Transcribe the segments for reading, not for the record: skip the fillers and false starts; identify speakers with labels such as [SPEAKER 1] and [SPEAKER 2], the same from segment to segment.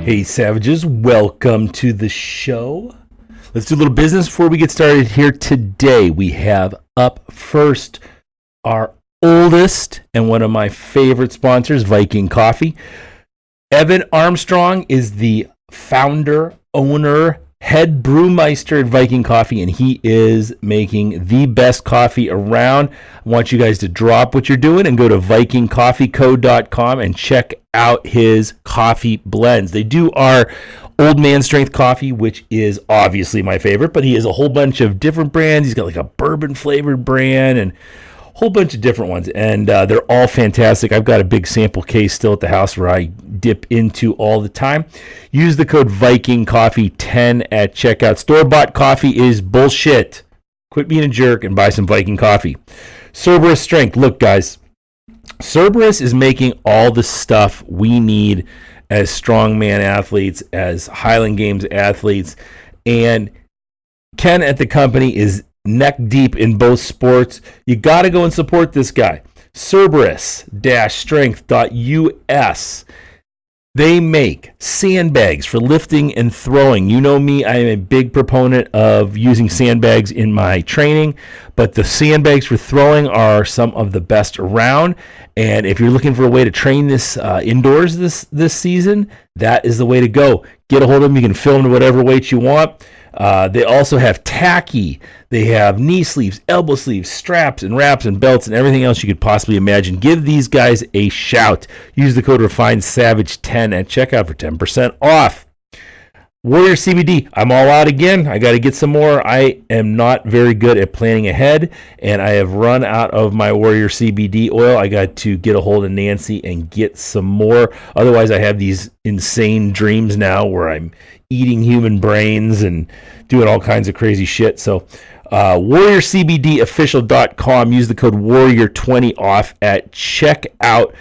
[SPEAKER 1] Hey Savages, welcome to the show. Let's do a little business before we get started here today. We have up first our oldest and one of my favorite sponsors, Viking Coffee. Evan Armstrong is the founder, owner, head brewmeister at Viking Coffee, and he is making the best coffee around. I want you guys to drop what you're doing and go to vikingcoffeeco.com and check out his coffee blends. They do our Old Man Strength coffee, which is obviously my favorite, but he has a whole bunch of different brands. He's got like a bourbon flavored brand and a whole bunch of different ones, and they're all fantastic. I've got a big sample case still at the house where I dip into all the time. Use the code VikingCoffee10 at checkout. Store-bought coffee is bullshit. Quit being a jerk and buy some Viking coffee. Cerberus Strength. Look, guys, Cerberus is making all the stuff we need as strongman athletes, as Highland Games athletes, and Ken at the company is neck deep in both sports. You got to go and support this guy. Cerberus-strength.us. They make sandbags for lifting and throwing. You know me, I am a big proponent of using sandbags in my training, but the sandbags for throwing are some of the best around. And if you're looking for a way to train this indoors this season, that is the way to go. Get a hold of them. You can fill them to whatever weight you want. They also have tacky. They have knee sleeves, elbow sleeves, straps and wraps and belts and everything else you could possibly imagine. Give these guys a shout. Use the code REFINEDSAVAGE10 at checkout for 10% off. Warrior CBD. I'm all out again. I got to get some more. I am not very good at planning ahead, and I have run out of my Warrior CBD oil. I got to get a hold of Nancy and get some more. Otherwise, I have these insane dreams now where I'm eating human brains and doing all kinds of crazy shit. So warriorcbdofficial.com. Use the code warrior20 off at checkout.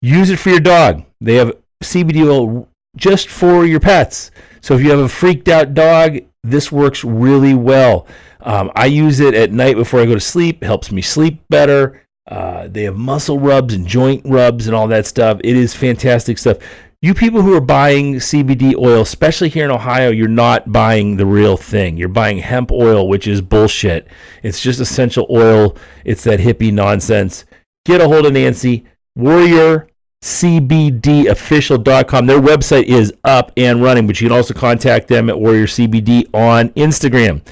[SPEAKER 1] Use it for your dog. They have CBD oil just for your pets. So if you have a freaked out dog, this works really well. I use it at night before I go to sleep. It helps me sleep better. They have muscle rubs and joint rubs and all that stuff. It is fantastic stuff. You people who are buying CBD oil, especially here in Ohio, you're not buying the real thing. You're buying hemp oil, which is bullshit. It's just essential oil. It's that hippie nonsense. Get a hold of Nancy. WarriorCBDofficial.com. Their website is up and running, but you can also contact them at Warrior CBD on Instagram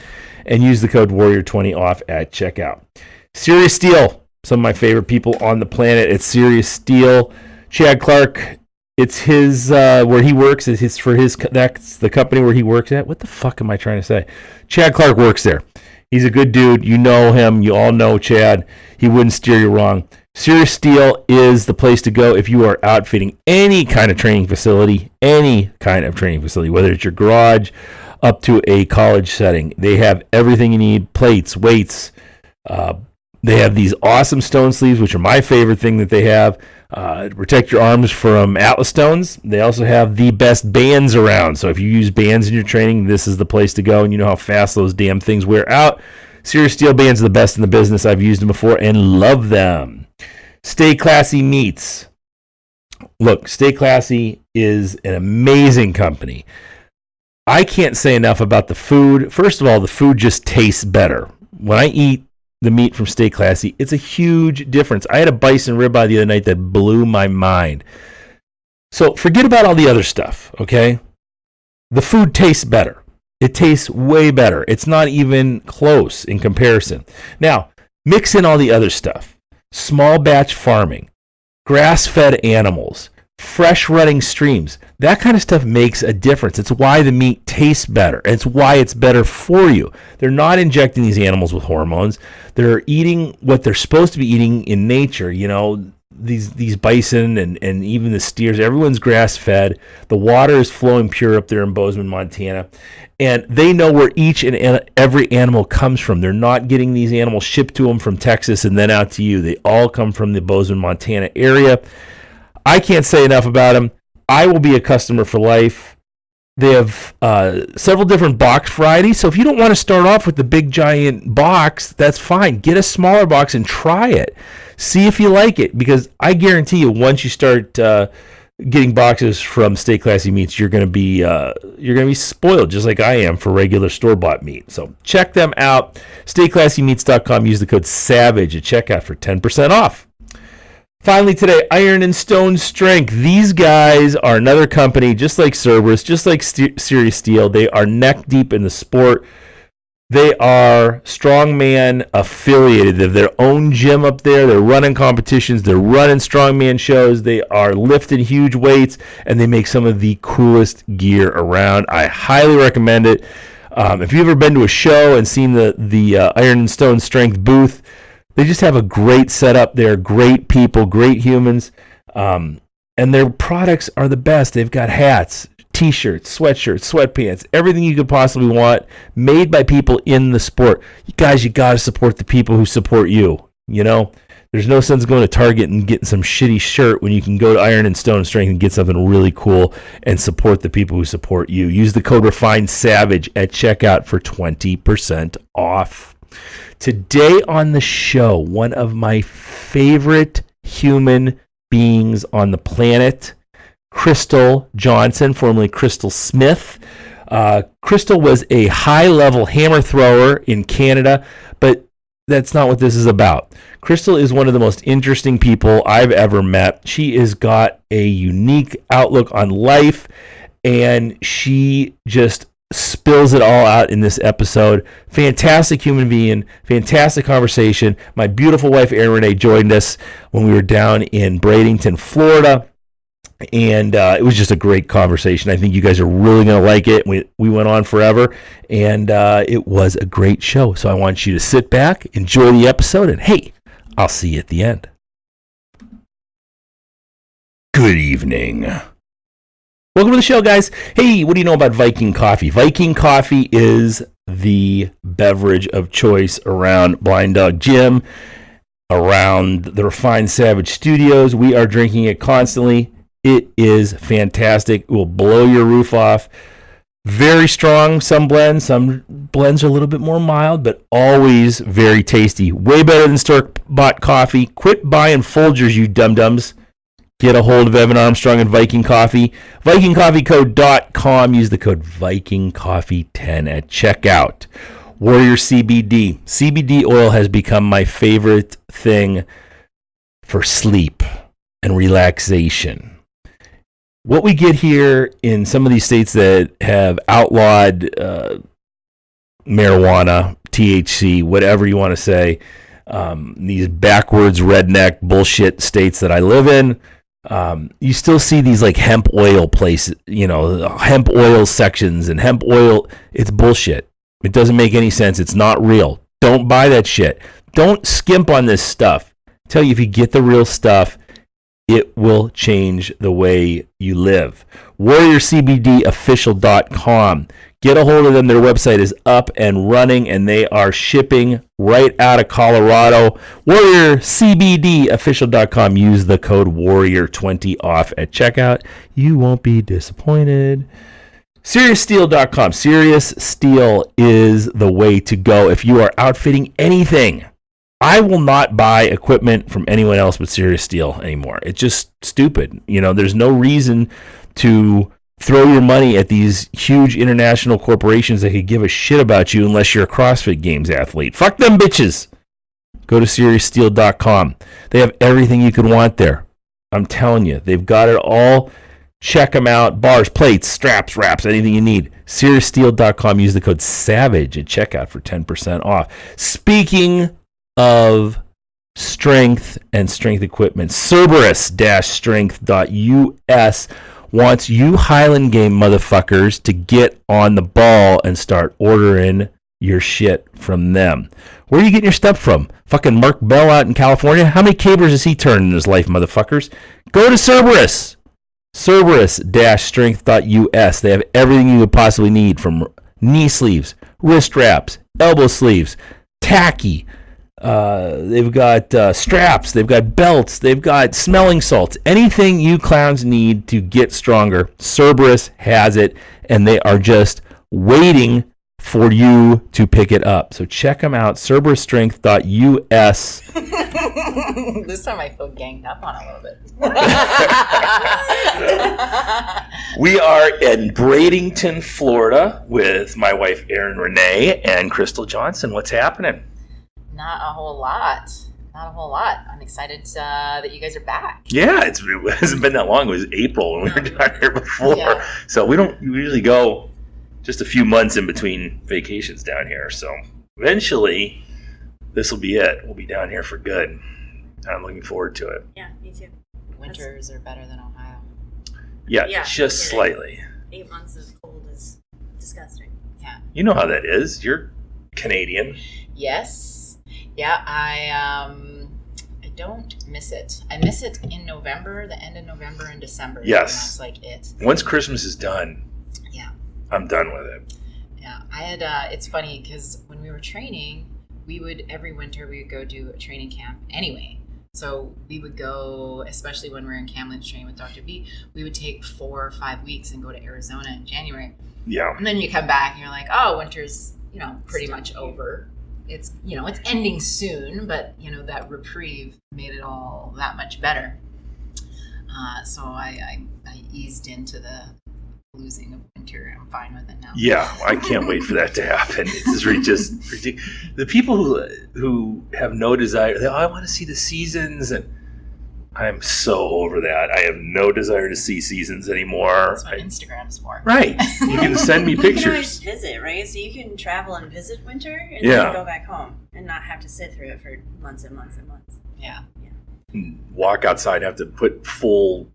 [SPEAKER 1] and use the code Warrior20 off at checkout. Serious Steel. Some of my favorite people on the planet at Serious Steel. Chad Clark. It's his where he works. That's the company where he works at. What the fuck am I trying to say? Chad Clark works there. He's a good dude. You know him. You all know Chad. He wouldn't steer you wrong. Serious Steel is the place to go if you are outfitting any kind of training facility, whether it's your garage up to a college setting. They have everything you need: plates, weights. They have these awesome stone sleeves, which are my favorite thing that they have. Protect your arms from Atlas stones. They also have the best bands around. So if you use bands in your training, this is the place to go. And you know how fast those damn things wear out. Serious Steel bands are the best in the business. I've used them before and love them. Stay Classy Meats. Look, Stay Classy is an amazing company. I can't say enough about the food. First of all, the food just tastes better. When I eat the meat from Stay Classy, it's a huge difference. I had a bison ribeye the other night that blew my mind. So forget about all the other stuff, okay? The food tastes better. It tastes way better. It's not even close in comparison. Now, mix in all the other stuff. Small batch farming, grass-fed animals, fresh running streams. That kind of stuff makes a difference. It's why the meat tastes better. It's why it's better for you. They're not injecting these animals with hormones. They're eating what they're supposed to be eating in nature. You know, these bison and even the steers, everyone's grass-fed. The water is flowing pure up there in Bozeman, Montana. And they know where each and every animal comes from. They're not getting these animals shipped to them from Texas and then out to you. They all come from the Bozeman, Montana area. I can't say enough about them. I will be a customer for life. They have several different box varieties. So if you don't want to start off with the big giant box, that's fine. Get a smaller box and try it. See if you like it, because I guarantee you once you start getting boxes from Stay Classy Meats, you're gonna be spoiled just like I am for regular store-bought meat. So check them out. StayClassyMeats.com. Use the code SAVAGE at checkout for 10% off. Finally today, Iron and Stone Strength. These guys are another company, just like Cerberus, just like Serious Steel. They are neck deep in the sport. They are strongman affiliated. They have their own gym up there. They're running competitions. They're running strongman shows. They are lifting huge weights, and they make some of the coolest gear around. I highly recommend it. If you've ever been to a show and seen the Iron and Stone Strength booth, they just have a great setup there. Great people, great humans, and their products are the best. They've got hats, T-shirts, sweatshirts, sweatpants, everything you could possibly want, made by people in the sport. You guys, you got to support the people who support you. You know, there's no sense going to Target and getting some shitty shirt when you can go to Iron and Stone Strength and get something really cool and support the people who support you. Use the code REFINEDSAVAGE at checkout for 20% off. Today on the show, one of my favorite human beings on the planet, Crystal Johnson, formerly Crystal Smith. Crystal was a high-level hammer thrower in Canada, but that's not what this is about. Crystal is one of the most interesting people I've ever met. She has got a unique outlook on life, and she just spills it all out in this episode. Fantastic human being, fantastic conversation. My beautiful wife, Erin Renee, joined us when we were down in Bradenton, Florida. And it was just a great conversation. I think you guys are really going to like it. We went on forever, and it was a great show. So I want you to sit back, enjoy the episode, and hey, I'll see you at the end. Good evening. Welcome to the show, guys. Hey, what do you know about Viking Coffee? Viking Coffee is the beverage of choice around Blind Dog Gym, around the Refined Savage Studios. We are drinking it constantly. It is fantastic. It will blow your roof off. Very strong, some blends. Some blends are a little bit more mild, but always very tasty. Way better than store-bought coffee. Quit buying Folgers, you dum-dums. Get a hold of Evan Armstrong and Viking Coffee. VikingCoffeeCo.com. Use the code VikingCoffee10 at checkout. Warrior CBD. CBD oil has become my favorite thing for sleep and relaxation. What we get here in some of these states that have outlawed marijuana, THC, whatever you want to say, these backwards redneck bullshit states that I live in, you still see these like hemp oil places, hemp oil sections and hemp oil. It's bullshit. It doesn't make any sense. It's not real. Don't buy that shit. Don't skimp on this stuff. I tell you, if you get the real stuff, it will change the way you live. WarriorCBDofficial.com. Get a hold of them. Their website is up and running, and they are shipping right out of Colorado. WarriorCBDofficial.com. Use the code WARRIOR20 off at checkout. You won't be disappointed. SeriousSteel.com. Serious Steel is the way to go if you are outfitting anything. I will not buy equipment from anyone else but Serious Steel anymore. It's just stupid. There's no reason to throw your money at these huge international corporations that could give a shit about you unless you're a CrossFit Games athlete. Fuck them bitches. Go to SeriousSteel.com. They have everything you could want there. I'm telling you, they've got it all. Check them out. Bars, plates, straps, wraps, anything you need. SeriousSteel.com. Use the code SAVAGE at checkout for 10% off. Speaking of strength and strength equipment, Cerberus-strength.us wants you Highland Game motherfuckers to get on the ball and start ordering your shit from them. Where are you getting your stuff from? Fucking Mark Bell out in California? How many cables has he turned in his life, motherfuckers? Go to Cerberus. Cerberus-strength.us. They have everything you could possibly need, from knee sleeves, wrist wraps, elbow sleeves, tacky. They've got straps, they've got belts, they've got smelling salts. Anything you clowns need to get stronger, Cerberus has it, and they are just waiting for for you to pick it up. So check them out, cerberusstrength.us.
[SPEAKER 2] This time I feel ganged up on a little bit.
[SPEAKER 1] We are in Bradenton, Florida with my wife, Erin Renee, and Crystal Johnson. What's happening?
[SPEAKER 2] Not a whole lot. I'm excited that you guys are back.
[SPEAKER 1] Yeah, it hasn't been that long. It was April when we were down here before. Yeah. So we usually go just a few months in between vacations down here. So eventually, this will be it. We'll be down here for good. I'm looking forward to it.
[SPEAKER 3] Yeah, me too.
[SPEAKER 2] Winters are better than Ohio.
[SPEAKER 1] Yeah, just slightly.
[SPEAKER 3] 8 months of cold is disgusting.
[SPEAKER 2] Yeah.
[SPEAKER 1] You know how that is. You're Canadian.
[SPEAKER 2] Yes. Yeah, I don't miss it. I miss it in November, the end of November and December.
[SPEAKER 1] Yes.
[SPEAKER 2] And that's like it.
[SPEAKER 1] Once Christmas is done,
[SPEAKER 2] yeah,
[SPEAKER 1] I'm done with it.
[SPEAKER 2] Yeah, I had. It's funny because when we were training, every winter we would go do a training camp anyway. So we would go, especially when we were in Kamloops training with Dr. B, we would take 4 or 5 weeks and go to Arizona in January.
[SPEAKER 1] Yeah.
[SPEAKER 2] And then you come back and you're like, oh, winter's, pretty much over. It's, it's ending soon, but, that reprieve made it all that much better. So I eased into the losing of winter. I'm fine with it now.
[SPEAKER 1] Yeah, I can't wait for that to happen. It's just ridiculous. The people who have no desire, I want to see the seasons, and I'm so over that. I have no desire to see seasons anymore.
[SPEAKER 2] That's what Instagram's for.
[SPEAKER 1] Right. You can send me pictures.
[SPEAKER 3] You can always visit, right? So you can travel and visit winter and then go back home and not have to sit through it for months and months and months.
[SPEAKER 2] Yeah.
[SPEAKER 1] Walk outside, have to put full,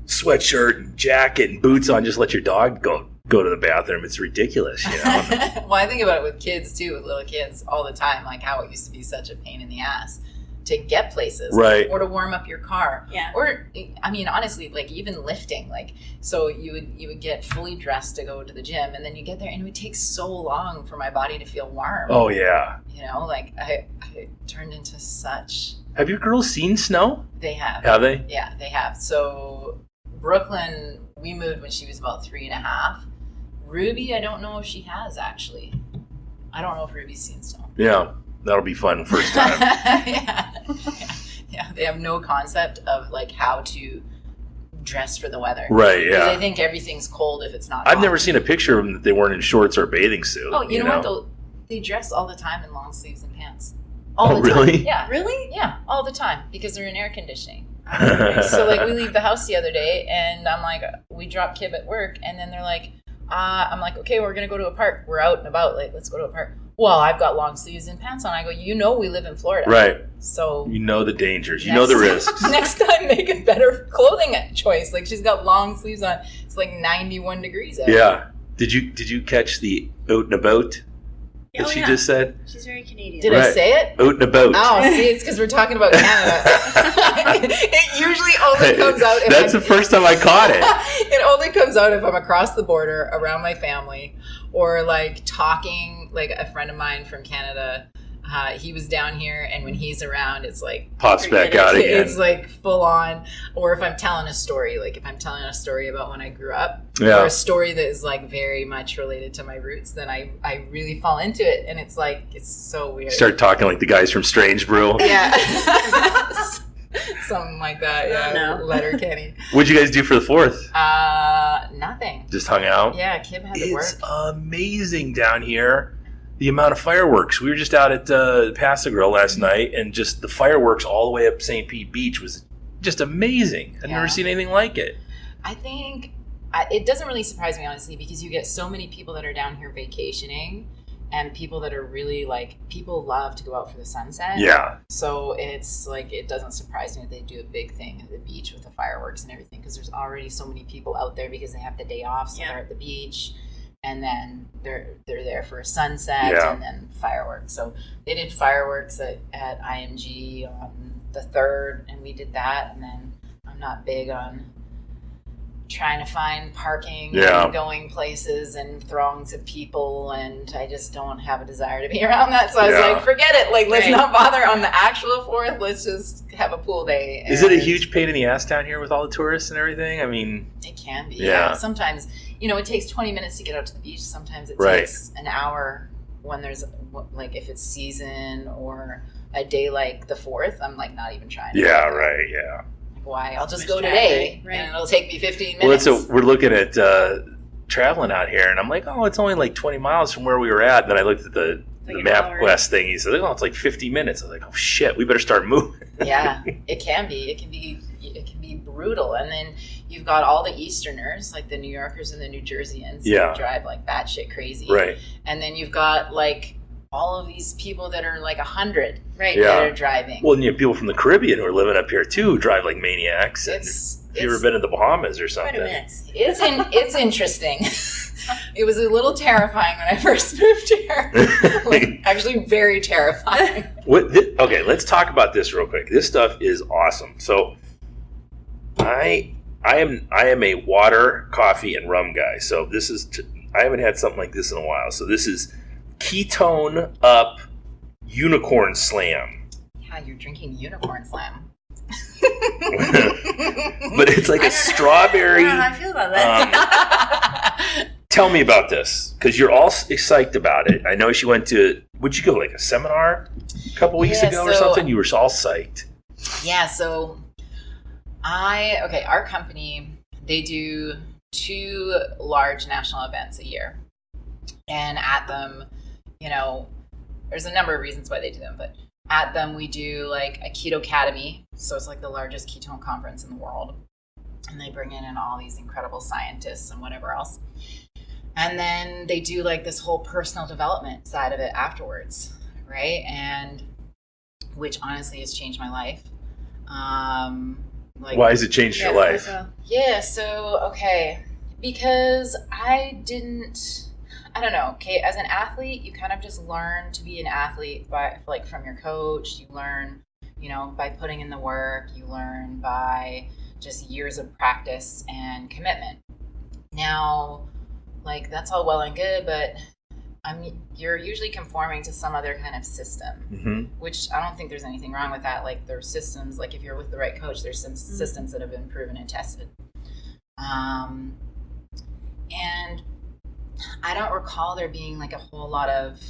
[SPEAKER 1] sweatshirt and jacket and boots on, just let your dog go to the bathroom. It's ridiculous,
[SPEAKER 2] Well, I think about it with kids too, with little kids all the time, like how it used to be such a pain in the ass to get places,
[SPEAKER 1] right?
[SPEAKER 2] Or to warm up your car,
[SPEAKER 3] yeah.
[SPEAKER 2] Or honestly, like even lifting, like so you would get fully dressed to go to the gym, and then you get there, and it would take so long for my body to feel warm.
[SPEAKER 1] Oh yeah,
[SPEAKER 2] like I turned into such.
[SPEAKER 1] Have your girls seen snow?
[SPEAKER 2] They have.
[SPEAKER 1] Have they?
[SPEAKER 2] Yeah, they have. So Brooklyn, we moved when she was about 3.5. Ruby, I don't know if she has actually. I don't know if Ruby's seen snow.
[SPEAKER 1] Yeah. That'll be fun first time.
[SPEAKER 2] Yeah. They have no concept of like how to dress for the weather.
[SPEAKER 1] Right, yeah.
[SPEAKER 2] They think everything's cold if it's not
[SPEAKER 1] I've
[SPEAKER 2] hot.
[SPEAKER 1] never seen a picture of them that they weren't in shorts or a bathing suit.
[SPEAKER 2] Oh, you know what? They dress all the time in long sleeves and pants.
[SPEAKER 1] All the time. Really?
[SPEAKER 2] Yeah.
[SPEAKER 3] Really?
[SPEAKER 2] Yeah, all the time because they're in air conditioning. So like we leave the house the other day and I'm like, we drop Kib at work and then they're like, I'm like, okay, we're going to go to a park. We're out and about. Like, let's go to a park. Well, I've got long sleeves and pants on. I go, we live in Florida.
[SPEAKER 1] Right.
[SPEAKER 2] So.
[SPEAKER 1] You know the dangers. You know the risks.
[SPEAKER 2] Next time, make a better clothing choice. Like, she's got long sleeves on. It's like 91 degrees out.
[SPEAKER 1] Yeah. Did you catch the out and about that she just said?
[SPEAKER 3] She's very Canadian.
[SPEAKER 2] Did I say it?
[SPEAKER 1] Out and about.
[SPEAKER 2] Oh, see, it's because we're talking about Canada. It usually only comes out if
[SPEAKER 1] That's the first time I caught it.
[SPEAKER 2] It only comes out if I'm across the border around my family or like talking, like a friend of mine from Canada. He was down here, and when he's around, it's like
[SPEAKER 1] pops back out again.
[SPEAKER 2] It's like full on. Or if I'm telling a story, like if I'm telling a story about when I grew up, or a story that is like very much related to my roots, then I really fall into it, and it's like it's so weird.
[SPEAKER 1] Start talking like the guys from Strange Brew.
[SPEAKER 2] Yeah, something like that. Yeah,
[SPEAKER 3] no.
[SPEAKER 2] Letterkenny.
[SPEAKER 1] What'd you guys do for the 4th?
[SPEAKER 2] Nothing.
[SPEAKER 1] Just hung out.
[SPEAKER 2] Yeah, Kib had to work.
[SPEAKER 1] It's amazing down here. The amount of fireworks. We were just out at Paso Grill last night, and just the fireworks all the way up St. Pete Beach was just amazing. I've never seen anything like it.
[SPEAKER 2] I think it doesn't really surprise me, honestly, because you get so many people that are down here vacationing and people that are really like, people love to go out for the sunset.
[SPEAKER 1] Yeah.
[SPEAKER 2] So it's like, it doesn't surprise me that they do a big thing at the beach with the fireworks and everything, because there's already so many people out there because they have the day off, so they're at the beach. And then they're there for a sunset and then fireworks. So they did fireworks at IMG on the 3rd, and we did that. And then I'm not big on trying to find parking and going places and throngs of people, and I just don't have a desire to be around that. So I was like, forget it. Like, let's not bother on the actual 4th. Let's just have a pool day.
[SPEAKER 1] Is it a huge pain in the ass down here with all the tourists and everything? I mean,
[SPEAKER 2] it can be. Yeah. Sometimes it takes 20 minutes to get out to the beach. Sometimes it
[SPEAKER 1] Right.
[SPEAKER 2] takes an hour when there's, like, if it's season or a day like the 4th, I'm, like, not even trying to.
[SPEAKER 1] Yeah, right, yeah.
[SPEAKER 2] Like, why? I'll just
[SPEAKER 3] Much
[SPEAKER 2] go
[SPEAKER 3] traffic,
[SPEAKER 2] today,
[SPEAKER 3] right.
[SPEAKER 2] and it'll take me 15
[SPEAKER 1] Well,
[SPEAKER 2] minutes.
[SPEAKER 1] so we're looking at traveling out here, and I'm like, oh, it's only like 20 miles from where we were at. Then I looked at the
[SPEAKER 3] Like an
[SPEAKER 1] MapQuest thing. He said, oh, it's like 50 minutes. I was like, oh, shit, we better start moving.
[SPEAKER 2] Yeah, it can be. It can be brutal. And then you've got all the Easterners, like the New Yorkers and the New Jerseyans,
[SPEAKER 1] Yeah.
[SPEAKER 2] who drive like batshit crazy.
[SPEAKER 1] Right.
[SPEAKER 2] And then you've got like all of these people that are like 100
[SPEAKER 3] Right.
[SPEAKER 1] Yeah.
[SPEAKER 2] that are driving.
[SPEAKER 1] Well, and you have people from the Caribbean who are living up here, too, who drive like maniacs. And
[SPEAKER 2] it's
[SPEAKER 1] if you've ever been in the Bahamas or
[SPEAKER 3] Quite a
[SPEAKER 1] something.
[SPEAKER 3] mix.
[SPEAKER 2] it's interesting. It was a little terrifying when I first moved here. Like, actually, very terrifying.
[SPEAKER 1] Okay, let's talk about this real quick. This stuff is awesome. So, I am a water, coffee, and rum guy. So I haven't had something like this in a while. So this is Ketone Up Unicorn Slam.
[SPEAKER 2] Yeah, you're drinking Unicorn Slam.
[SPEAKER 1] But it's like a strawberry.
[SPEAKER 3] I don't know how I feel about that.
[SPEAKER 1] Tell me about this, because you're all psyched about it. I know she went to, would you go, like a seminar a couple weeks ago or something? You were all psyched.
[SPEAKER 2] Yeah, so our company, they do 2 large national events a year. And at them, there's a number of reasons why they do them, but at them we do like a Keto Academy. So it's like the largest ketone conference in the world. And they bring in all these incredible scientists and whatever else. And then they do like this whole personal development side of it afterwards, right? And which honestly has changed my life.
[SPEAKER 1] Why has it changed your life?
[SPEAKER 2] Yeah, so, okay, because I don't know, okay, as an athlete, you kind of just learn to be an athlete from your coach. You learn, by putting in the work. You learn by just years of practice and commitment. Now, like, that's all well and good, but you're usually conforming to some other kind of system, which I don't think there's anything wrong with that. Like, there's systems, like if you're with the right coach, there's some systems that have been proven and tested. And I don't recall there being like a whole lot of,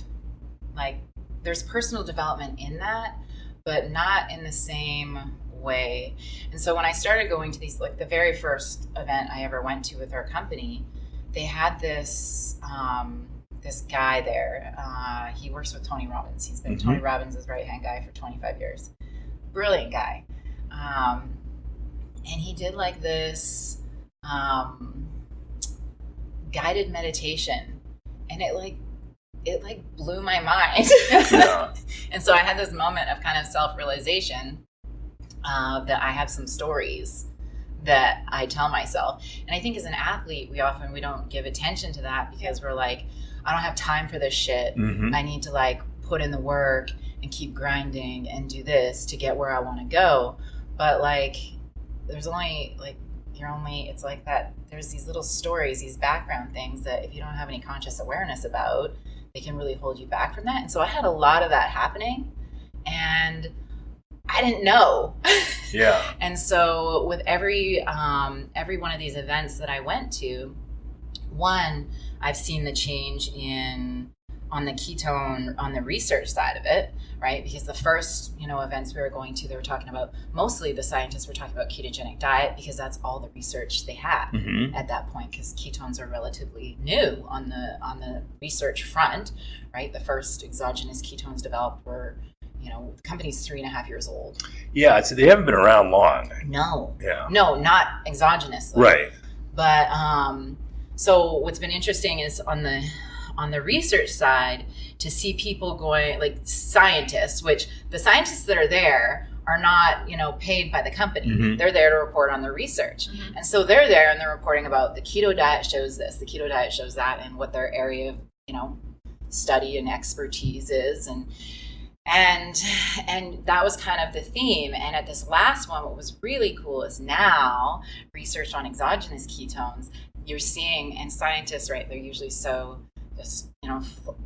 [SPEAKER 2] like, there's personal development in that, but not in the same way. And so when I started going to these, like the very first event I ever went to with our company, they had this guy there. He works with Tony Robbins. He's been Tony Robbins' right-hand guy for 25 years. Brilliant guy. And he did like this guided meditation, and it blew my mind.
[SPEAKER 1] Yeah.
[SPEAKER 2] And so I had this moment of kind of self-realization that I have some stories that I tell myself. And I think as an athlete, we don't give attention to that because we're like, I don't have time for this shit. I need to like put in the work and keep grinding and do this to get where I want to go. But like, there's only like, it's like that. There's these little stories, these background things that if you don't have any conscious awareness about, they can really hold you back from that. And so I had a lot of that happening, and I didn't know.
[SPEAKER 1] Yeah.
[SPEAKER 2] And so with every one of these events that I went to, one, I've seen the change on the ketone, on the research side of it, right? Because the first, events we were going to, they were talking about, mostly the scientists were talking about ketogenic diet because that's all the research they had at that point, because ketones are relatively new on the research front, right? The first exogenous ketones developed were, the company's 3.5 years old.
[SPEAKER 1] Yeah, so they haven't been around long.
[SPEAKER 2] No.
[SPEAKER 1] Yeah.
[SPEAKER 2] No, not exogenously.
[SPEAKER 1] Right.
[SPEAKER 2] But so what's been interesting is on the research side to see people going, like scientists, which the scientists that are there are not, paid by the company. They're there to report on the research. And so they're there and they're reporting about the keto diet shows this, the keto diet shows that, and what their area of, study and expertise is. And that was kind of the theme. And at this last one, what was really cool is now research on exogenous ketones, you're seeing, and scientists, right, they're usually so just,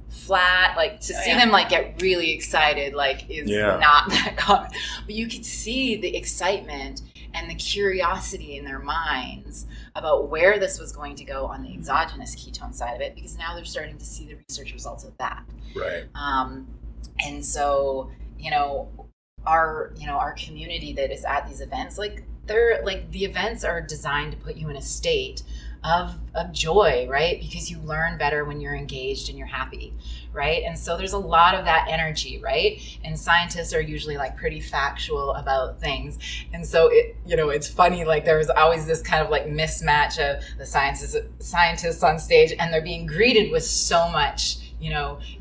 [SPEAKER 2] flat, like to see them like get really excited, like is not that common. But you could see the excitement and the curiosity in their minds about where this was going to go on the exogenous ketone side of it, because now they're starting to see the research results of that.
[SPEAKER 1] Right.
[SPEAKER 2] And so, our community that is at these events, like the events are designed to put you in a state of joy, right? Because you learn better when you're engaged and you're happy, right? And so there's a lot of that energy, right? And scientists are usually like pretty factual about things. And so it's funny, like there was always this kind of like mismatch of the scientists on stage, and they're being greeted with so much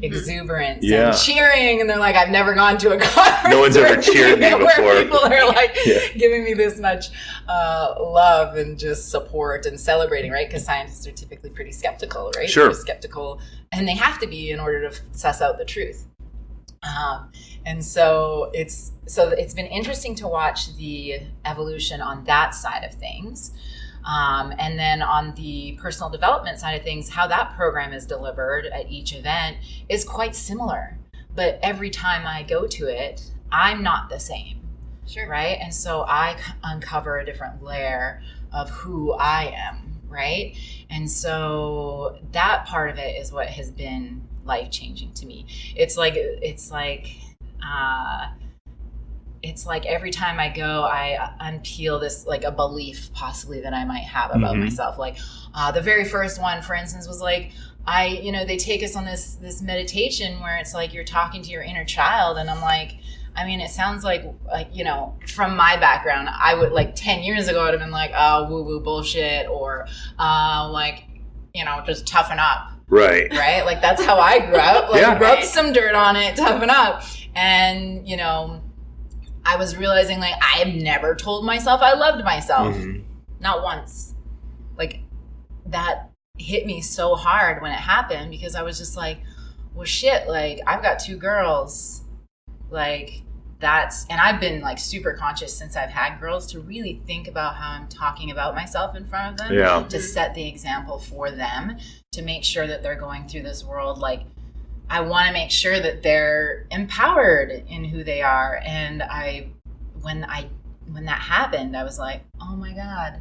[SPEAKER 2] exuberance and cheering, and they're like, I've never gone to a conference.
[SPEAKER 1] No one's ever cheered me before.
[SPEAKER 2] Where people are like giving me this much love and just support and celebrating, right? Because scientists are typically pretty skeptical, right?
[SPEAKER 1] Sure.
[SPEAKER 2] They're skeptical, and they have to be in order to suss out the truth. And so it's been interesting to watch the evolution on that side of things. And then on the personal development side of things, how that program is delivered at each event is quite similar. But every time I go to it, I'm not the same.
[SPEAKER 3] Sure.
[SPEAKER 2] Right? And so I uncover a different layer of who I am, right? And so that part of it is what has been life-changing to me. It's like every time I go, I unpeel this, like a belief possibly that I might have about myself. Like the very first one, for instance, was like, they take us on this meditation where it's like you're talking to your inner child. And I'm like, it sounds like, from my background, I would, like 10 years ago, I'd have been like, oh, woo-woo bullshit, or just toughen up.
[SPEAKER 1] Right.
[SPEAKER 2] Right? Like that's how I grew up. Like rub some dirt on it, toughen up. And, I was realizing, like, I have never told myself I loved myself. Not once. Like, that hit me so hard when it happened, because I was just like, well, shit, like, I've got 2 girls. Like, and I've been, like, super conscious since I've had girls to really think about how I'm talking about myself in front of them. To set the example for them, to make sure that they're going through this world, like, I want to make sure that they're empowered in who they are. And when that happened, I was like, oh my God,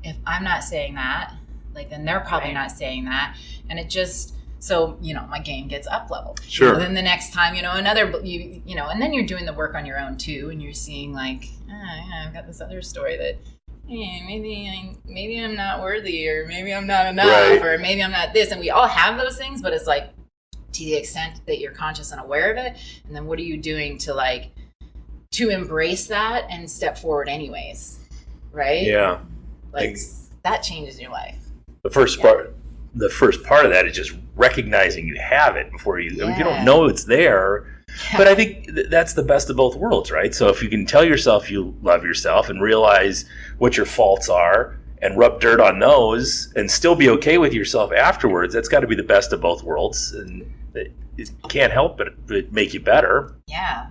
[SPEAKER 2] if I'm not saying that, like, then they're probably not saying that. And it just, so, my game gets up leveled.
[SPEAKER 1] Sure.
[SPEAKER 2] Then the next time, and then you're doing the work on your own too. And you're seeing like, I've got this other story that, maybe I'm not worthy, or maybe I'm not enough, or maybe I'm not this. And we all have those things, but it's like, to the extent that you're conscious and aware of it, and then what are you doing to embrace that and step forward anyways, right?
[SPEAKER 1] Yeah.
[SPEAKER 2] Like that changes your life.
[SPEAKER 1] The first part of that is just recognizing you have it before you don't know it's there. Yeah. But I think that's the best of both worlds, right? So if you can tell yourself you love yourself and realize what your faults are, and rub dirt on those, and still be okay with yourself afterwards, that's got to be the best of both worlds. And it can't help but make you better. Yeah.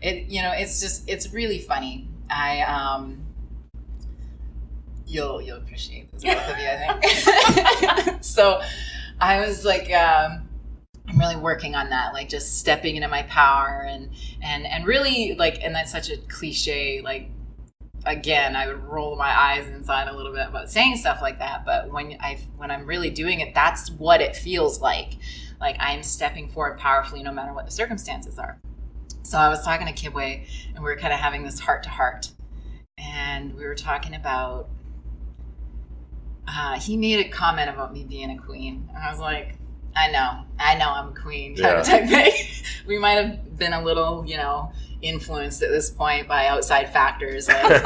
[SPEAKER 1] It's really funny. You'll appreciate this, both of you, I think. So I was like, I'm really working on that, like just stepping into my power and really, like, and that's such a cliche, like, again, I would roll my eyes inside a little bit about saying stuff like that. But when I'm really doing it, that's what it feels like. Like I'm stepping forward powerfully no matter what the circumstances are. So I was talking to Kibwe, and we were kind of having this heart to heart. And we were talking about, he made a comment about me being a queen. And I was like, I know I'm a queen kind of type thing. We might have been a little, influenced at this point by outside factors, like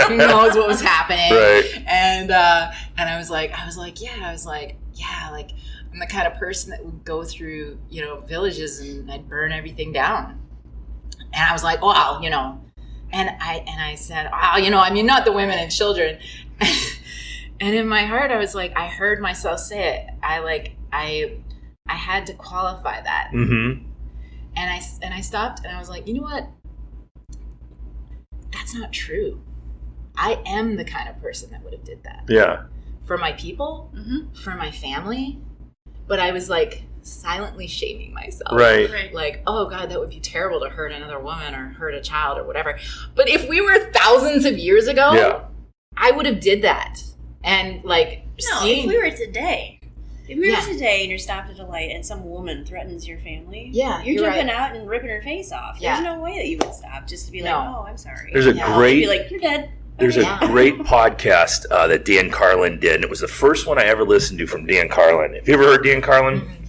[SPEAKER 1] who knows what was happening. Right. And I was like, like I'm the kind of person that would go through, villages and I'd burn everything down. And I was like, wow, and I said, wow, not the women and children. And in my heart, I was like, I heard myself say it. I had to qualify that. Mm-hmm. And I stopped and I was like, you know what? That's not true. I am the kind of person that would have did that. Yeah. For my people, for my family. But I was like,
[SPEAKER 2] silently shaming myself.
[SPEAKER 1] Right.
[SPEAKER 2] Like, oh God, that would be terrible to hurt another woman or hurt a child or whatever. But if we were thousands of years ago, I would have did that. And like,
[SPEAKER 3] if we were today. If we were today and you're stopped at a light and some woman threatens your family, you're jumping out and ripping her face off. There's no way that you would stop just to be like, oh, I'm sorry.
[SPEAKER 1] There's a great...
[SPEAKER 3] You'd be like, you're dead.
[SPEAKER 1] There's a great podcast that Dan Carlin did, and it was the first one I ever listened to from Dan Carlin. Have you ever heard Dan Carlin? Mm-hmm.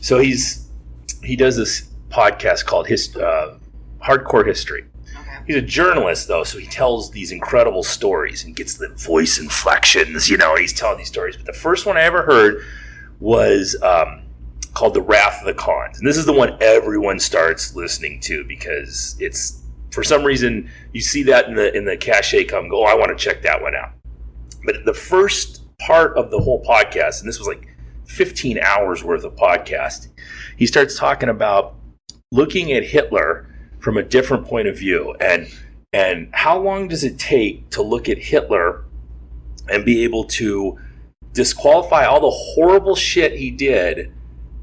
[SPEAKER 1] So he does this podcast called Hardcore History. Okay. He's a journalist, though, so he tells these incredible stories and gets the voice inflections, he's telling these stories. But the first one I ever heard was called The Wrath of the Khans. And this is the one everyone starts listening to because it's, for some reason, you see that in the cachet come, go, oh, I want to check that one out. But the first part of the whole podcast, and this was like 15 hours worth of podcast, he starts talking about looking at Hitler from a different point of view. And how long does it take to look at Hitler and be able to disqualify all the horrible shit he did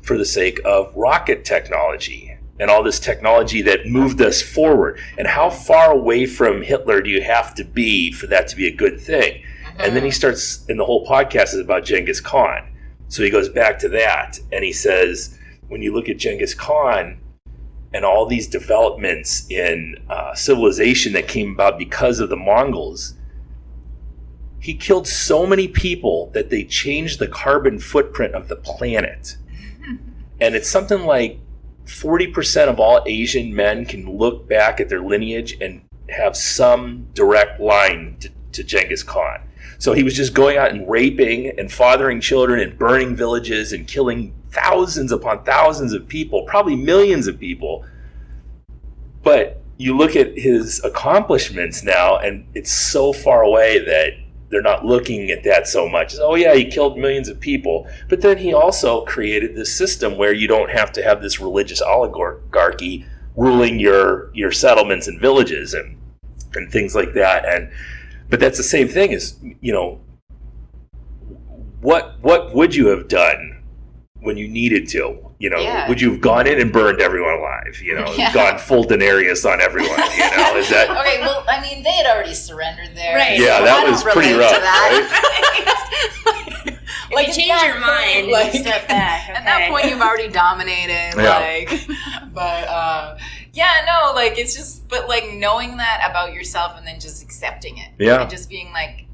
[SPEAKER 1] for the sake of rocket technology and all this technology that moved us forward? And how far away from Hitler do you have to be for that to be a good thing? And then he starts, and the whole podcast is about Genghis Khan. So he goes back to that, and he says, when you look at Genghis Khan and all these developments in civilization that came about because of the Mongols, he killed so many people that they changed the carbon footprint of the planet. And it's something like 40% of all Asian men can look back at their lineage and have some direct line to Genghis Khan. So he was just going out and raping and fathering children and burning villages and killing thousands upon thousands of people, probably millions of people. But you look at his accomplishments now, and it's so far away that they're not looking at that so much. Oh yeah, he killed millions of people. But then he also created this system where you don't have to have this religious oligarchy ruling your settlements and villages and things like that. But that's the same thing as, what would you have done when you needed to? Would you have gone in and burned everyone alive? Gone full Daenerys on everyone? Is that
[SPEAKER 2] okay? Well, I mean, they had already surrendered there,
[SPEAKER 3] right?
[SPEAKER 1] Yeah,
[SPEAKER 2] so
[SPEAKER 1] that was pretty rough.
[SPEAKER 3] Right? Like, you change your mind, like, step back. Okay.
[SPEAKER 2] At that point, you've already dominated. It's just, but like knowing that about yourself and then just accepting it, and just being like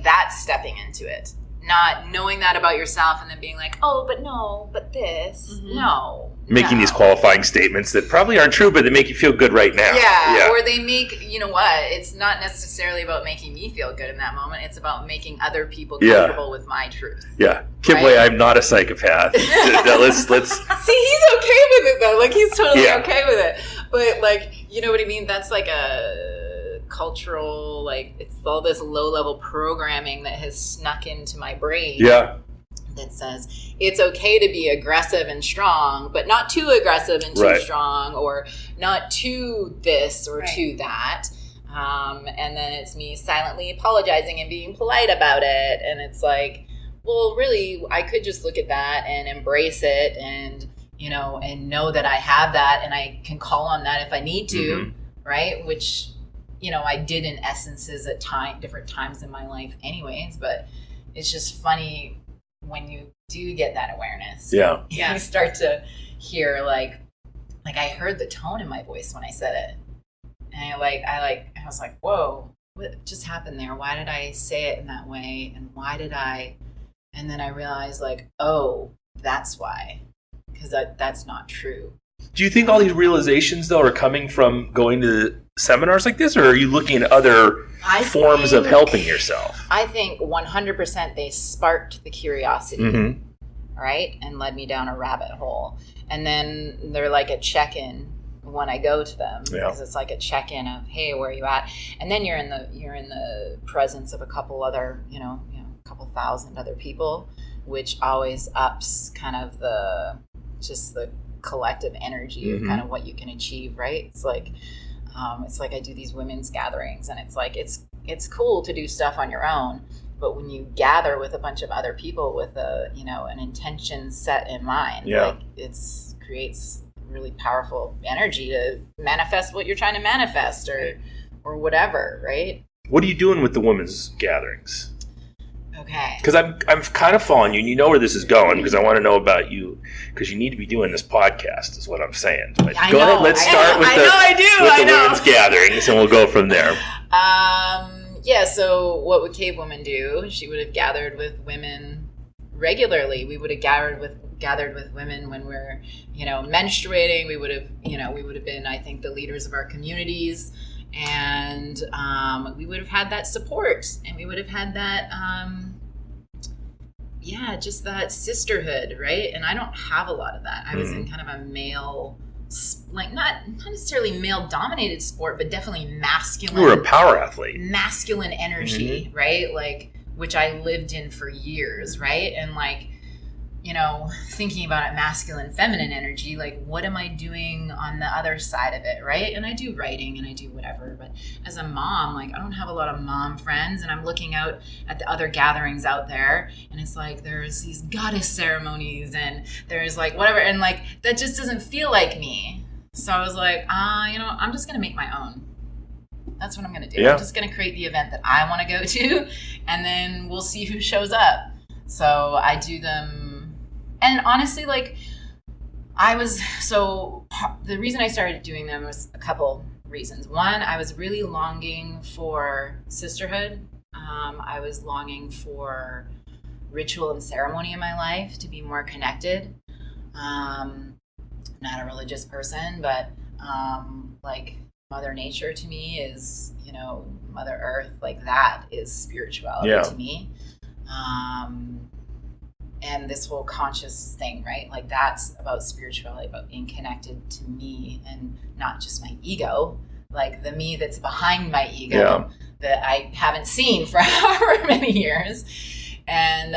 [SPEAKER 2] that, stepping into it. Not knowing that about yourself and then being like, oh, but no, but this, no.
[SPEAKER 1] Making these qualifying statements that probably aren't true, but they make you feel good right now.
[SPEAKER 2] Yeah. Or they make, it's not necessarily about making me feel good in that moment. It's about making other people comfortable with my truth.
[SPEAKER 1] Yeah. Kimberly, I'm not a psychopath. let's
[SPEAKER 2] See, he's okay with it, though. Like, he's totally okay with it. But, like, you know what I mean? That's like a cultural, like, it's all this low-level programming that has snuck into my brain that says it's okay to be aggressive and strong, but not too aggressive and too strong, or not too this or too that. And then it's me silently apologizing and being polite about it. And it's like, well, really, I could just look at that and embrace it and, and know that I have that and I can call on that if I need to, right? Which, I did in essences at different times in my life anyways, but it's just funny when you do get that awareness.
[SPEAKER 1] Yeah.
[SPEAKER 2] You start to hear like I heard the tone in my voice when I said it. And I was like, whoa, what just happened there? Why did I say it in that way? And and then I realized like, oh, that's why. Because that's not true.
[SPEAKER 1] Do you think all these realizations, though, are coming from going to seminars like this, or are you looking at other forms of helping yourself?
[SPEAKER 2] I think 100% they sparked the curiosity, right? And led me down a rabbit hole. And then they're like a check-in when I go to them, because it's like a check-in of, hey, where are you at? And then you're in the presence of a couple other, a couple thousand other people, which always ups kind of the collective energy of kind of what you can achieve, right? It's like I do these women's gatherings, and it's like it's cool to do stuff on your own, But when you gather with a bunch of other people with an intention set in mind, like creates really powerful energy to manifest what you're trying to manifest or whatever, right?
[SPEAKER 1] What are you doing with the women's gatherings?
[SPEAKER 2] Okay.
[SPEAKER 1] Because I'm kind of following you, and you know where this is going, because I want to know about you, because you need to be doing this podcast, is what I'm saying. But go ahead, let's start with the women's gatherings, and we'll go from there.
[SPEAKER 2] So what would Cave Woman do? She would have gathered with women regularly. We would have gathered with women when we're, menstruating. We would have been, I think, the leaders of our communities, and we would have had that support, and we would have had that, just that sisterhood, right? And I don't have a lot of that. I was in kind of a male, like not necessarily male-dominated sport, but definitely masculine.
[SPEAKER 1] You were a power athlete.
[SPEAKER 2] Masculine energy, right? Like, which I lived in for years, right? And like, thinking about it, masculine, feminine energy, like what am I doing on the other side of it, right? And I do writing and I do whatever, but as a mom, like I don't have a lot of mom friends, and I'm looking out at the other gatherings out there, and it's like there's these goddess ceremonies and there's like whatever, and like that just doesn't feel like me. So I was like, I'm just gonna make my own. That's what I'm gonna do. Yeah. I'm just gonna create the event that I want to go to, and then we'll see who shows up. So I do them. And honestly, like the reason I started doing them was a couple reasons. One, I was really longing for sisterhood. I was longing for ritual and ceremony in my life, to be more connected. Not a religious person, but like Mother Nature to me is, Mother Earth, like that is spirituality to me. And this whole conscious thing, right? Like that's about spirituality, about being connected to me and not just my ego, like the me that's behind my ego that I haven't seen for however many years. And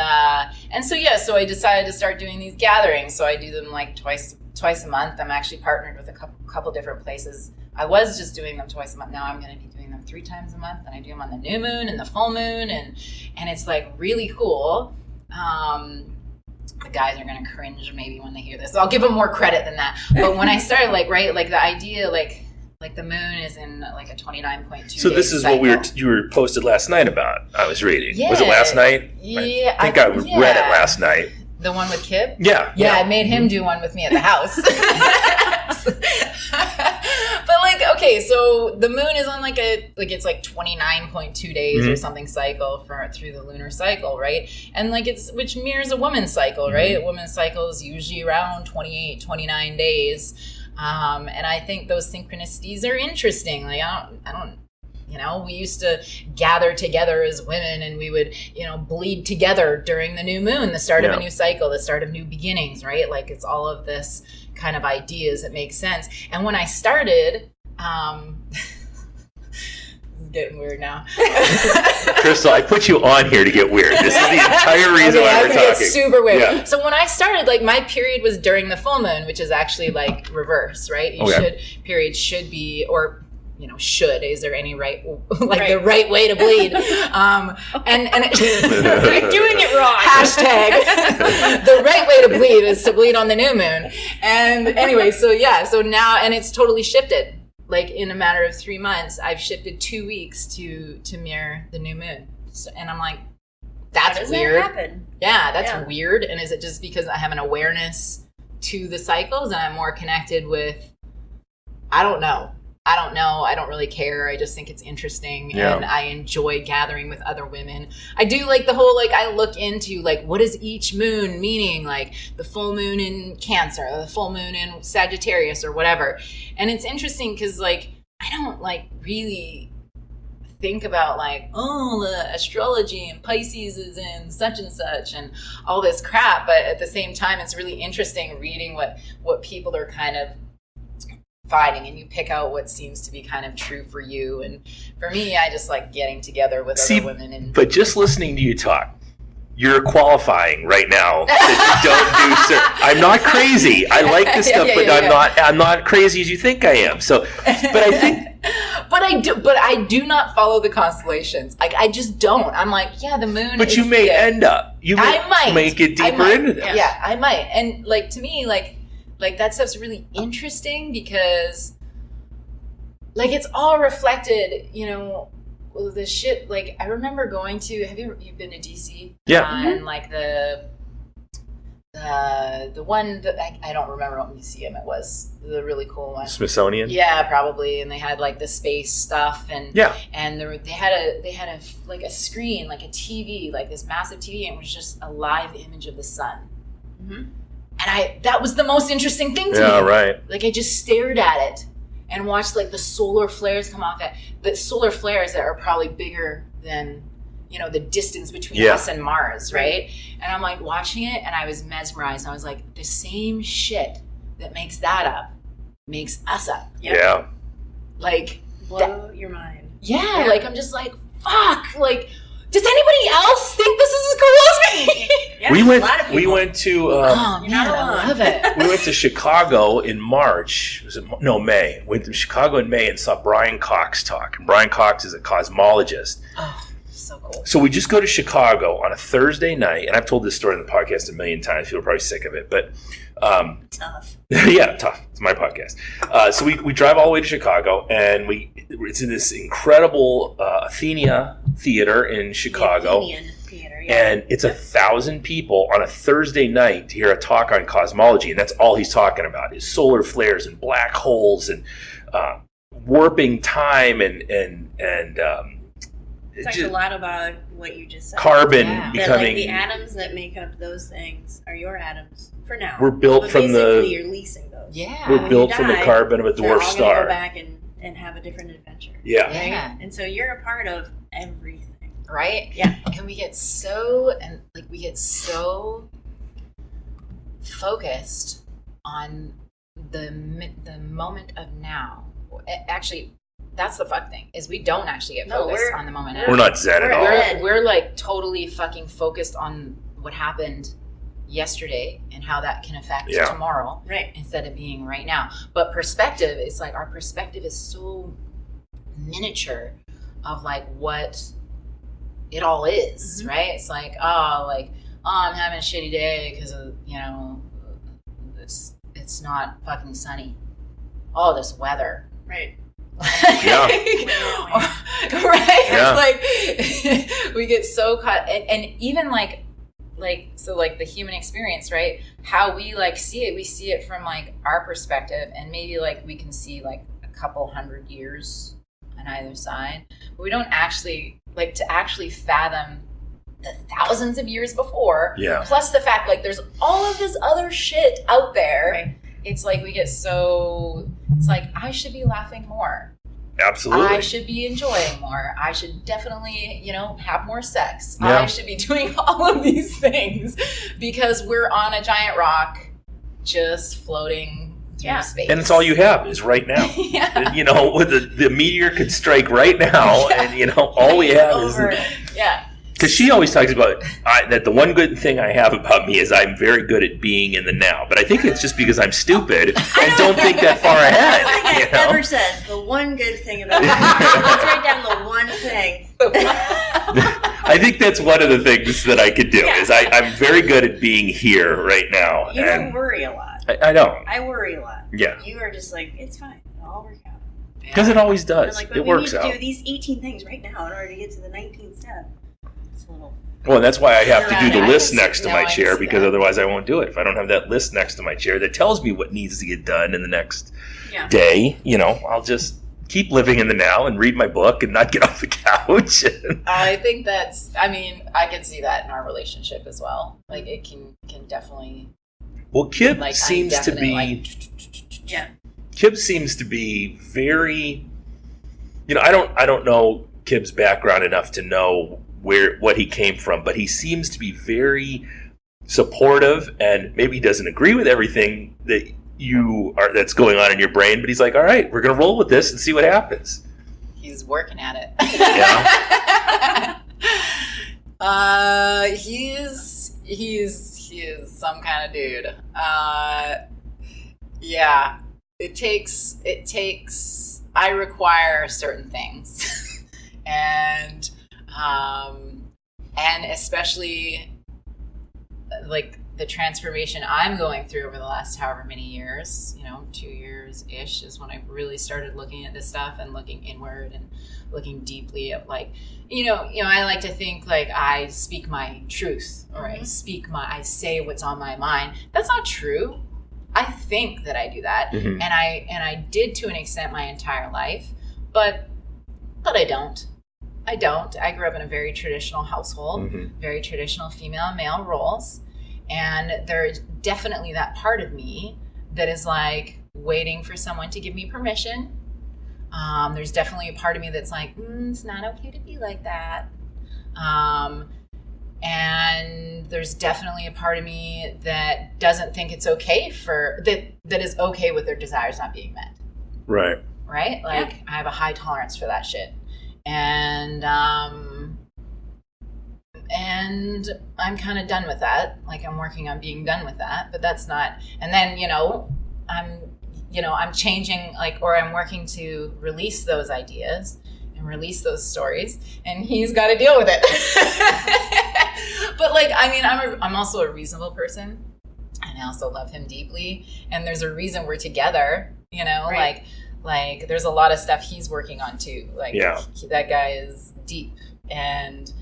[SPEAKER 2] so I decided to start doing these gatherings. So I do them like twice a month. I'm actually partnered with a couple different places. I was just doing them twice a month. Now I'm going to be doing them 3 times a month, and I do them on the new moon and the full moon, and it's like really cool. The guys are gonna cringe maybe when they hear this. So I'll give them more credit than that. But when I started, like the idea, like the moon is in like a 29.2.
[SPEAKER 1] So this is
[SPEAKER 2] cycle.
[SPEAKER 1] What you were posted last night about. I was reading.
[SPEAKER 2] Yeah.
[SPEAKER 1] Was it last night?
[SPEAKER 2] Yeah,
[SPEAKER 1] I think I read it last night.
[SPEAKER 2] The one with Kip?
[SPEAKER 1] Yeah.
[SPEAKER 2] I made him do one with me at the house. But like, okay, so the moon is on it's like 29.2 days or something cycle through the lunar cycle, right? And like which mirrors a woman's cycle, right? A woman's cycle is usually around 28, 29 days. And I think those synchronicities are interesting. Like I don't we used to gather together as women, and we would, bleed together during the new moon, the start of a new cycle, the start of new beginnings, right? Like it's all of this kind of ideas that make sense. And when I started, this is getting weird now.
[SPEAKER 1] Crystal, I put you on here to get weird. This is the entire reason why we're talking.
[SPEAKER 2] It's super weird.
[SPEAKER 1] Yeah.
[SPEAKER 2] So when I started, like my period was during the full moon, which is actually like reverse, right? Periods should be, or is there any the right way to bleed? And
[SPEAKER 3] you're doing it wrong.
[SPEAKER 2] Hashtag the right way to bleed is to bleed on the new moon. And anyway, so now, and it's totally shifted. Like in a matter of 3 months, I've shifted 2 weeks to mirror the new moon. So, and I'm like, that's weird.
[SPEAKER 3] That happen?
[SPEAKER 2] Yeah, that's weird. And is it just because I have an awareness to the cycles and I'm more connected with, I don't know. I don't really care. I just think it's interesting, and I enjoy gathering with other women. I do like the whole, I look into, what is each moon meaning? Like the full moon in Cancer, the full moon in Sagittarius or whatever. And it's interesting because, I don't, really think about, the astrology and Pisces is in such and such and all this crap. But at the same time, it's really interesting reading what people are kind of finding, and you pick out what seems to be kind of true for you. And for me, I just like getting together with other women. But
[SPEAKER 1] just listening to you talk, you're qualifying right now that you don't do I'm not crazy. I like this stuff, but I'm not crazy as you think I am. So, but I think
[SPEAKER 2] But I do not follow the constellations. Like, I just don't. I'm like, yeah, the moon.
[SPEAKER 1] But you may end up. I might get deeper into this.
[SPEAKER 2] Yeah, I might. And like, to me, like that stuff's really interesting because, like, it's all reflected. You know, the shit. Like, I remember going to. You've been to DC?
[SPEAKER 1] Yeah.
[SPEAKER 2] And like the one that I don't remember what museum it was. The really cool one.
[SPEAKER 1] Smithsonian.
[SPEAKER 2] Yeah, probably. And they had like the space stuff, and they had a screen, like a TV, like this massive TV, and it was just a live image of the sun. Mm-hmm. And that was the most interesting thing to me.
[SPEAKER 1] Yeah, right.
[SPEAKER 2] Like, I just stared at it and watched like the solar flares come off it. The solar flares that are probably bigger than, you know, the distance between us and Mars, right? And I'm like watching it, and I was mesmerized. I was like, the same shit that makes that up makes us up.
[SPEAKER 3] Yep.
[SPEAKER 1] Yeah.
[SPEAKER 3] Like, blow your mind.
[SPEAKER 2] Yeah, like, I'm just like, fuck. Like, does anybody else think this is as cool as me?
[SPEAKER 3] Yeah,
[SPEAKER 1] we went to
[SPEAKER 2] I love it.
[SPEAKER 1] We went to Chicago in March. May. Went to Chicago in May and saw Brian Cox talk. And Brian Cox is a cosmologist.
[SPEAKER 2] Oh, so cool.
[SPEAKER 1] So we just go to Chicago on a Thursday night, and I've told this story in the podcast a million times. People are probably sick of it, but
[SPEAKER 3] tough.
[SPEAKER 1] Yeah, tough. It's my podcast. So we drive all the way to Chicago, and it's in this incredible Athenia Theater in Chicago.
[SPEAKER 3] The Athenian Theater, yeah.
[SPEAKER 1] And it's 1,000 people on a Thursday night to hear a talk on cosmology, and that's all he's talking about is solar flares and black holes and warping time and
[SPEAKER 3] it's actually a lot about what you just said.
[SPEAKER 1] Carbon becoming...
[SPEAKER 3] That, like, the atoms that make up those things are your atoms for now.
[SPEAKER 1] We're built
[SPEAKER 3] but
[SPEAKER 1] from
[SPEAKER 3] basically you're leasing those.
[SPEAKER 2] Yeah.
[SPEAKER 1] We're built from the carbon of a dwarf
[SPEAKER 3] all
[SPEAKER 1] star.
[SPEAKER 3] Go back and have a different adventure.
[SPEAKER 1] Yeah.
[SPEAKER 2] Yeah.
[SPEAKER 3] And so you're a part of everything.
[SPEAKER 2] Right?
[SPEAKER 3] Yeah.
[SPEAKER 2] And we get so focused on the moment of now. Actually, that's the fuck thing, is we don't actually get focused on the moment now.
[SPEAKER 1] We're not zen at all.
[SPEAKER 2] We're like totally fucking focused on what happened yesterday and how that can affect tomorrow,
[SPEAKER 3] right?
[SPEAKER 2] Instead of being right now. But perspective, it's like our perspective is so miniature of like what it all is, mm-hmm. right? It's like, I'm having a shitty day because of, you know, it's not fucking sunny. Oh, this weather,
[SPEAKER 3] right?
[SPEAKER 1] Yeah.
[SPEAKER 2] Right?
[SPEAKER 1] Yeah.
[SPEAKER 2] It's like we get so caught, and even like the human experience, right? How we like see it, we see it from like our perspective, and maybe like we can see like a couple hundred years on either side, but we don't actually like to actually fathom the thousands of years before.
[SPEAKER 1] Yeah.
[SPEAKER 2] Plus the fact like there's all of this other shit out there.
[SPEAKER 3] Right.
[SPEAKER 2] It's like we get so, it's like, I should be laughing more.
[SPEAKER 1] Absolutely.
[SPEAKER 2] I should be enjoying more. I should definitely, you know, have more sex.
[SPEAKER 1] Yeah.
[SPEAKER 2] I should be doing all of these things because we're on a giant rock just floating through space.
[SPEAKER 1] And it's all you have is right now.
[SPEAKER 2] Yeah.
[SPEAKER 1] You know, the meteor could strike right now, and, you know, all we have is...
[SPEAKER 2] Yeah.
[SPEAKER 1] Because she always talks about that the one good thing I have about me is I'm very good at being in the now. But I think it's just because I'm stupid and don't think that far ahead.
[SPEAKER 3] I don't think I've ever said the one good thing about me. Let's write down the one thing.
[SPEAKER 1] I think that's one of the things that I could do is I'm very good at being here right now.
[SPEAKER 3] You don't worry a lot.
[SPEAKER 1] I don't.
[SPEAKER 3] I worry a lot.
[SPEAKER 1] Yeah.
[SPEAKER 3] You are just like, it's fine. It'll all work out.
[SPEAKER 1] Because it always does.
[SPEAKER 3] Like,
[SPEAKER 1] it works out.
[SPEAKER 3] We need to do these 18 things right now in order to get to the 19th step.
[SPEAKER 1] Well, that's why I have to do the list next to my chair, because otherwise I won't do it. If I don't have that list next to my chair that tells me what needs to get done in the next day, you know, I'll just keep living in the now and read my book and not get off the couch.
[SPEAKER 2] I think I can see that in our relationship as well. Like, it can definitely...
[SPEAKER 1] Well, Kib seems to be... Kib seems to be very... You know, I don't know Kib's background enough to know what he came from, but he seems to be very supportive, and maybe he doesn't agree with everything that's going on in your brain, but he's like, all right, we're gonna roll with this and see what happens.
[SPEAKER 2] He's working at it.
[SPEAKER 1] Yeah.
[SPEAKER 2] He is some kind of dude. Yeah, it takes I require certain things. and especially like the transformation I'm going through over the last however many years, 2 years-ish is when I really started looking at this stuff and looking inward and looking deeply at like, I like to think like I speak my truth or I say what's on my mind. That's not true. I think that I do that. And I did to an extent my entire life, but I don't. I grew up in a very traditional household, very traditional female and male roles. And there's definitely that part of me that is like waiting for someone to give me permission. There's definitely a part of me that's like, it's not okay to be like that. And there's definitely a part of me that doesn't think it's okay that is okay with their desires not being met.
[SPEAKER 1] Right.
[SPEAKER 2] Right? Like I have a high tolerance for that shit. And I'm kind of done with that. Like I'm working on being done with that, but that's not, and then, I'm changing or I'm working to release those ideas and release those stories, and he's got to deal with it. But I'm also a reasonable person, and I also love him deeply. And there's a reason we're together, right. Like there's a lot of stuff he's working on too. That guy is deep and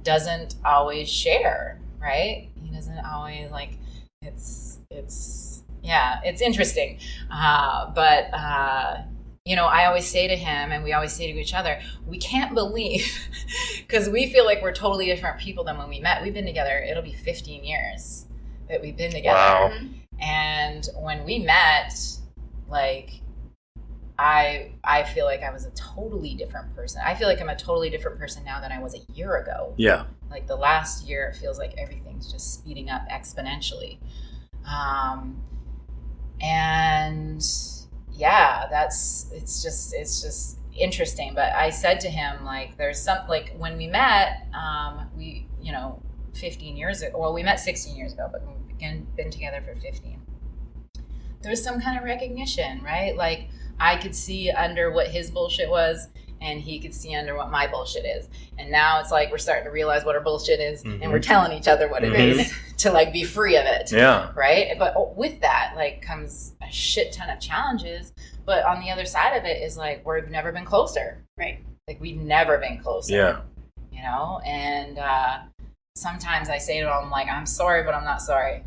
[SPEAKER 2] doesn't always share, right? He doesn't always it's interesting. But I always say to him, and we always say to each other, we can't believe, because we feel like we're totally different people than when we met. We've been together, it'll be 15 years that we've been together.
[SPEAKER 1] Wow.
[SPEAKER 2] And when we met, I feel like I was a totally different person. I feel like I'm a totally different person now than I was a year ago. Yeah. Like the last year, it feels like everything's just speeding up exponentially. And yeah, it's just interesting. But I said to him, there's some, when we met, 15 years ago, well, we met 16 years ago, but we've been together for 15. There's some kind of recognition, right? Like I could see under what his bullshit was, and he could see under what my bullshit is. And now it's like we're starting to realize what our bullshit is, and we're telling each other what it is to be free of it. Yeah. Right? But with that comes a shit ton of challenges. But on the other side of it is we've never been closer. Right. We've never been closer. Yeah. And sometimes I say to him, I'm sorry, but I'm not sorry.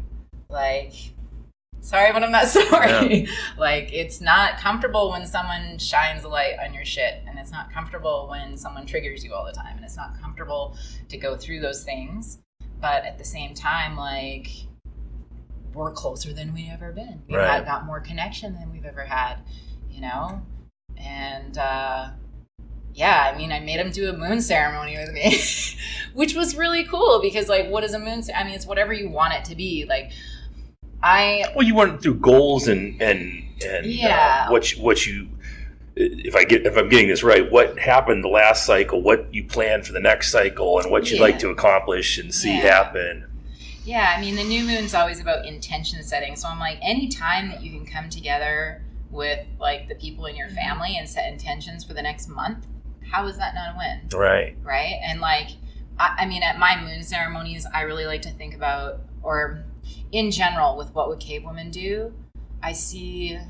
[SPEAKER 2] Sorry, but I'm not sorry. Yeah. It's not comfortable when someone shines a light on your shit, and it's not comfortable when someone triggers you all the time, and it's not comfortable to go through those things. But at the same time, we're closer than we've ever been. We've got more connection than we've ever had, And I made him do a moon ceremony with me, which was really cool because what is a moon? It's whatever you want it to be. You went through goals and what you, if I'm getting this right, what happened the last cycle, what you plan for the next cycle, and what you'd like to accomplish and see happen. Yeah, the new moon's always about intention setting. So I'm any time that you can come together with the people in your family and set intentions for the next month, how is that not a win? Right. Right. And at my moon ceremonies, I really like to think about, or in general, with what would cave women do, I see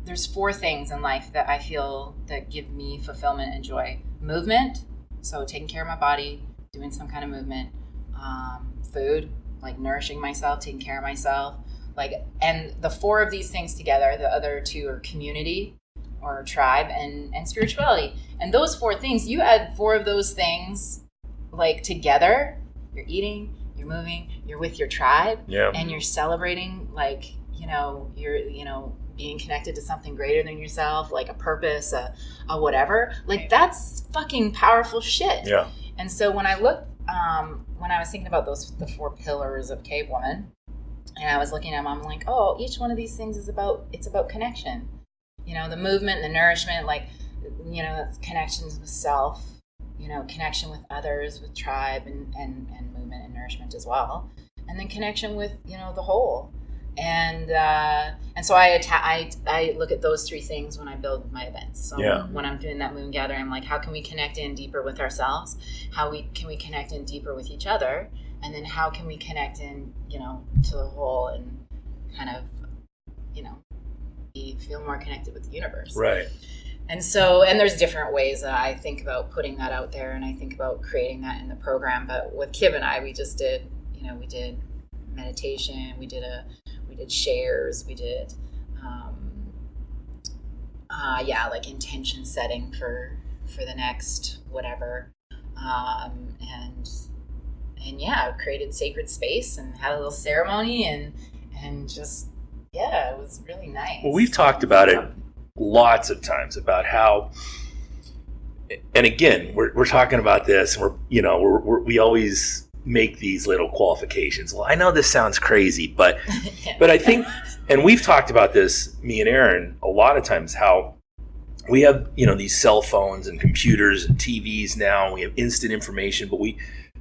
[SPEAKER 2] there's 4 things in life that I feel that give me fulfillment and joy. Movement, so taking care of my body, doing some kind of movement. Food, nourishing myself, taking care of myself. And the 4 of these things together, the other 2 are community or tribe and spirituality. And those 4 things, you add 4 of those things together, you're eating, you're moving, you're with your tribe, and you're celebrating, you're, being connected to something greater than yourself, a purpose, a whatever. That's fucking powerful shit. Yeah. And so when I looked, when I was thinking about the 4 pillars of Cave Woman, and I was looking at them, I'm each one of these things is about connection. The movement, the nourishment, connections with self, connection with others, with tribe and movement and nourishment as well. And then connection with, the whole. And so I look at those three things when I build my events. So when I'm doing that moon gathering, I'm like, how can we connect in deeper with ourselves? Can we connect in deeper with each other? And then how can we connect in, to the whole and kind of, feel more connected with the universe.
[SPEAKER 1] Right.
[SPEAKER 2] And there's different ways that I think about putting that out there, and I think about creating that in the program. But with Kib and I, we just did, we did meditation, we did shares, we did, like intention setting for the next whatever, and created sacred space and had a little ceremony and just. Yeah, it was really nice.
[SPEAKER 1] Well, we've talked about it lots of times about how, and again, we're talking about this, and we always make these little qualifications. Well, I know this sounds crazy, but but I think, and we've talked about this, me and Aaron, a lot of times, how we have these cell phones and computers and TVs now, and we have instant information, but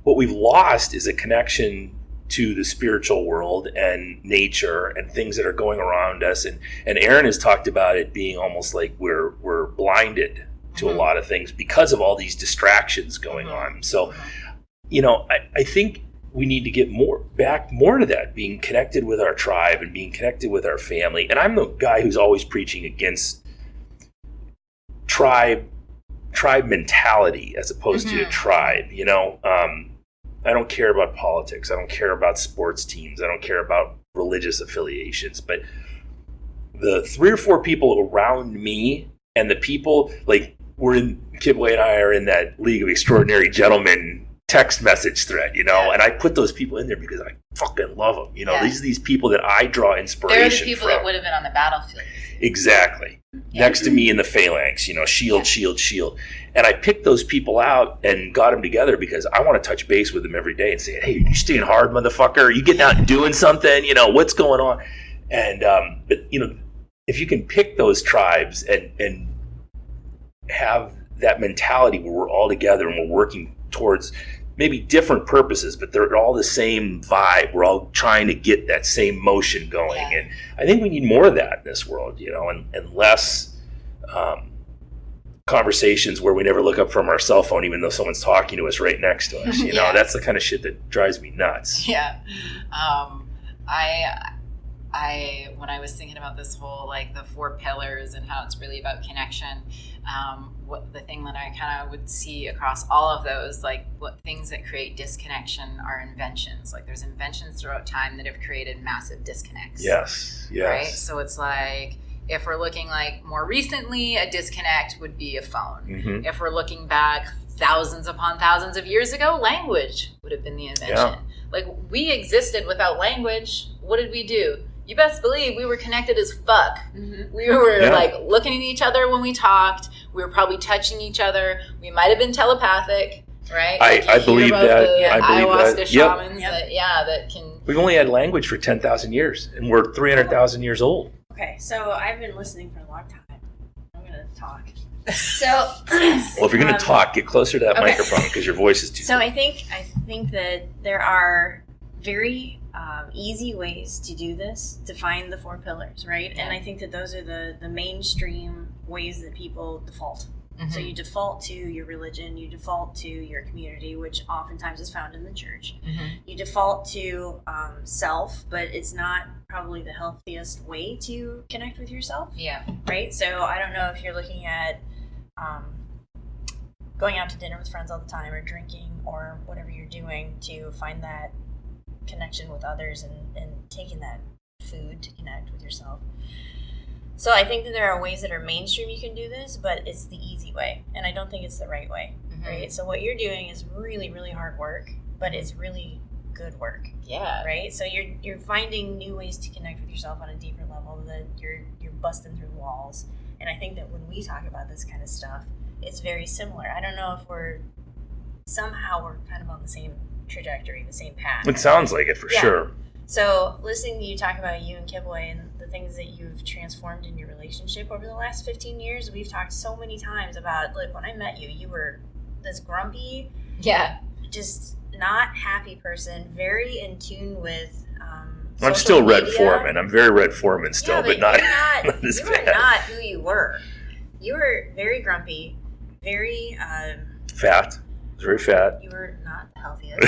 [SPEAKER 1] what we've lost is a connection to the spiritual world and nature and things that are going around us. And Aaron has talked about it being almost like we're blinded to a lot of things because of all these distractions going on. So, I think we need to get more to that, being connected with our tribe and being connected with our family. And I'm the guy who's always preaching against tribe mentality as opposed to a tribe, I don't care about politics. I don't care about sports teams. I don't care about religious affiliations. But the 3 or 4 people around me and the people, like Kibwe and I are in that League of Extraordinary Gentlemen text message thread, and I put those people in there because I fucking love them. These are these people that I draw inspiration from.
[SPEAKER 2] They're the people that would have been on the battlefield.
[SPEAKER 1] Exactly. Next to me in the phalanx, shield. And I picked those people out and got them together because I want to touch base with them every day and say, hey, you staying hard, motherfucker? Are you getting out and doing something? What's going on? And, but if you can pick those tribes and have that mentality where we're all together and we're working towards maybe different purposes, but they're all the same vibe. We're all trying to get that same motion going. Yeah. And I think we need more of that in this world, and less conversations where we never look up from our cell phone, even though someone's talking to us right next to us. That's the kind of shit that drives me nuts.
[SPEAKER 2] Yeah. I when I was thinking about this whole, like, the 4 pillars and how it's really about connection, what the thing that I kind of would see across all of those, like, what things that create disconnection are inventions. Like, there's inventions throughout time that have created massive disconnects.
[SPEAKER 1] Yes.
[SPEAKER 2] Right? So it's like, if we're looking, like, more recently, a disconnect would be a phone. Mm-hmm. If we're looking back thousands upon thousands of years ago, language would have been the invention. Yeah. Like, we existed without language. What did we do? You best believe we were connected as fuck. Mm-hmm. We were like looking at each other when we talked. We were probably touching each other. We might have been telepathic, right?
[SPEAKER 1] I believe that. I believe that.
[SPEAKER 2] Shamans that can.
[SPEAKER 1] We've only had language for 10,000 years, and we're 300,000 years old.
[SPEAKER 3] Okay, so I've been listening for a long time. I'm going to talk. So,
[SPEAKER 1] well, if you're going to talk, get closer to that microphone because your voice is too.
[SPEAKER 3] So I think that there are very easy ways to do this, to find the 4 pillars, right? Yeah. And I think that those are the mainstream ways that people default. Mm-hmm. So you default to your religion, you default to your community, which oftentimes is found in the church. Mm-hmm. You default to self, but it's not probably the healthiest way to connect with yourself.
[SPEAKER 2] Yeah.
[SPEAKER 3] Right? So I don't know if you're looking at going out to dinner with friends all the time, or drinking, or whatever you're doing to find that connection with others, and taking that food to connect with yourself. So I think that there are ways that are mainstream you can do this, but it's the easy way, and I don't think it's the right way. Mm-hmm. Right? So what you're doing is really, really hard work, but it's really good work.
[SPEAKER 2] Yeah.
[SPEAKER 3] Right? So you're finding new ways to connect with yourself on a deeper level, that you're busting through walls. And I think that when we talk about this kind of stuff, it's very similar. I don't know if we're kind of on the same trajectory, the same path.
[SPEAKER 1] It sounds like it for sure.
[SPEAKER 3] So listening to you talk about you and Kibwe and the things that you've transformed in your relationship over the last 15 years, we've talked so many times about, like, when I met you, you were this grumpy, just not happy person, very in tune with
[SPEAKER 1] I'm still Red Foreman. I'm very Red Foreman still, but not as bad.
[SPEAKER 3] You were not who you were. You were very grumpy, very
[SPEAKER 1] fat. Very fat.
[SPEAKER 3] You were not the healthiest.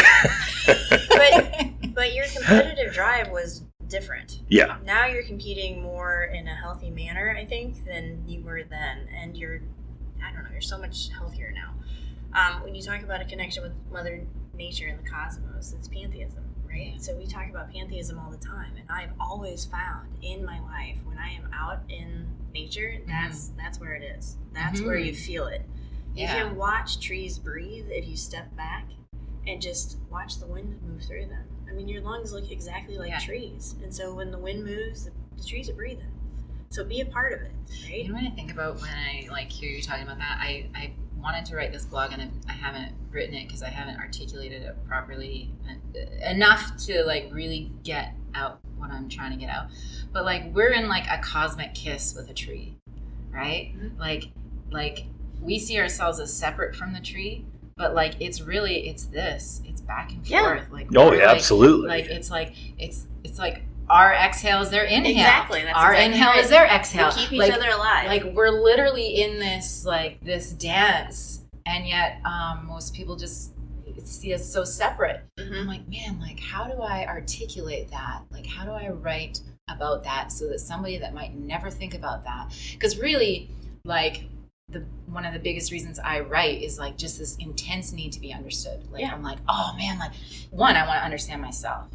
[SPEAKER 3] but your competitive drive was different.
[SPEAKER 1] Yeah.
[SPEAKER 3] Now you're competing more in a healthy manner, I think, than you were then. And you're so much healthier now. When you talk about a connection with Mother Nature and the cosmos, it's pantheism, right? So we talk about pantheism all the time. And I've always found in my life, when I am out in nature, that's where it is. That's where you feel it. You can watch trees breathe if you step back and just watch the wind move through them. I mean, your lungs look exactly like trees. And so when the wind moves, the trees are breathing. So be a part of it, right?
[SPEAKER 2] You know what I think about when I hear you talking about that? I wanted to write this blog and I haven't written it because I haven't articulated it properly enough to really get out what I'm trying to get out. But we're in a cosmic kiss with a tree, right? Mm-hmm. Like we see ourselves as separate from the tree, but it's back and forth.
[SPEAKER 1] Absolutely.
[SPEAKER 2] It's like our exhale is their inhale.
[SPEAKER 3] Exactly.
[SPEAKER 2] Our inhale is their exhale.
[SPEAKER 3] We keep each other alive.
[SPEAKER 2] We're literally in this this dance, and yet most people just see us so separate. Mm-hmm. I'm like, man, how do I articulate that? How do I write about that so that somebody that might never think about that? Because really, one of the biggest reasons I write is just this intense need to be understood. I'm like, oh man, one, I want to understand myself.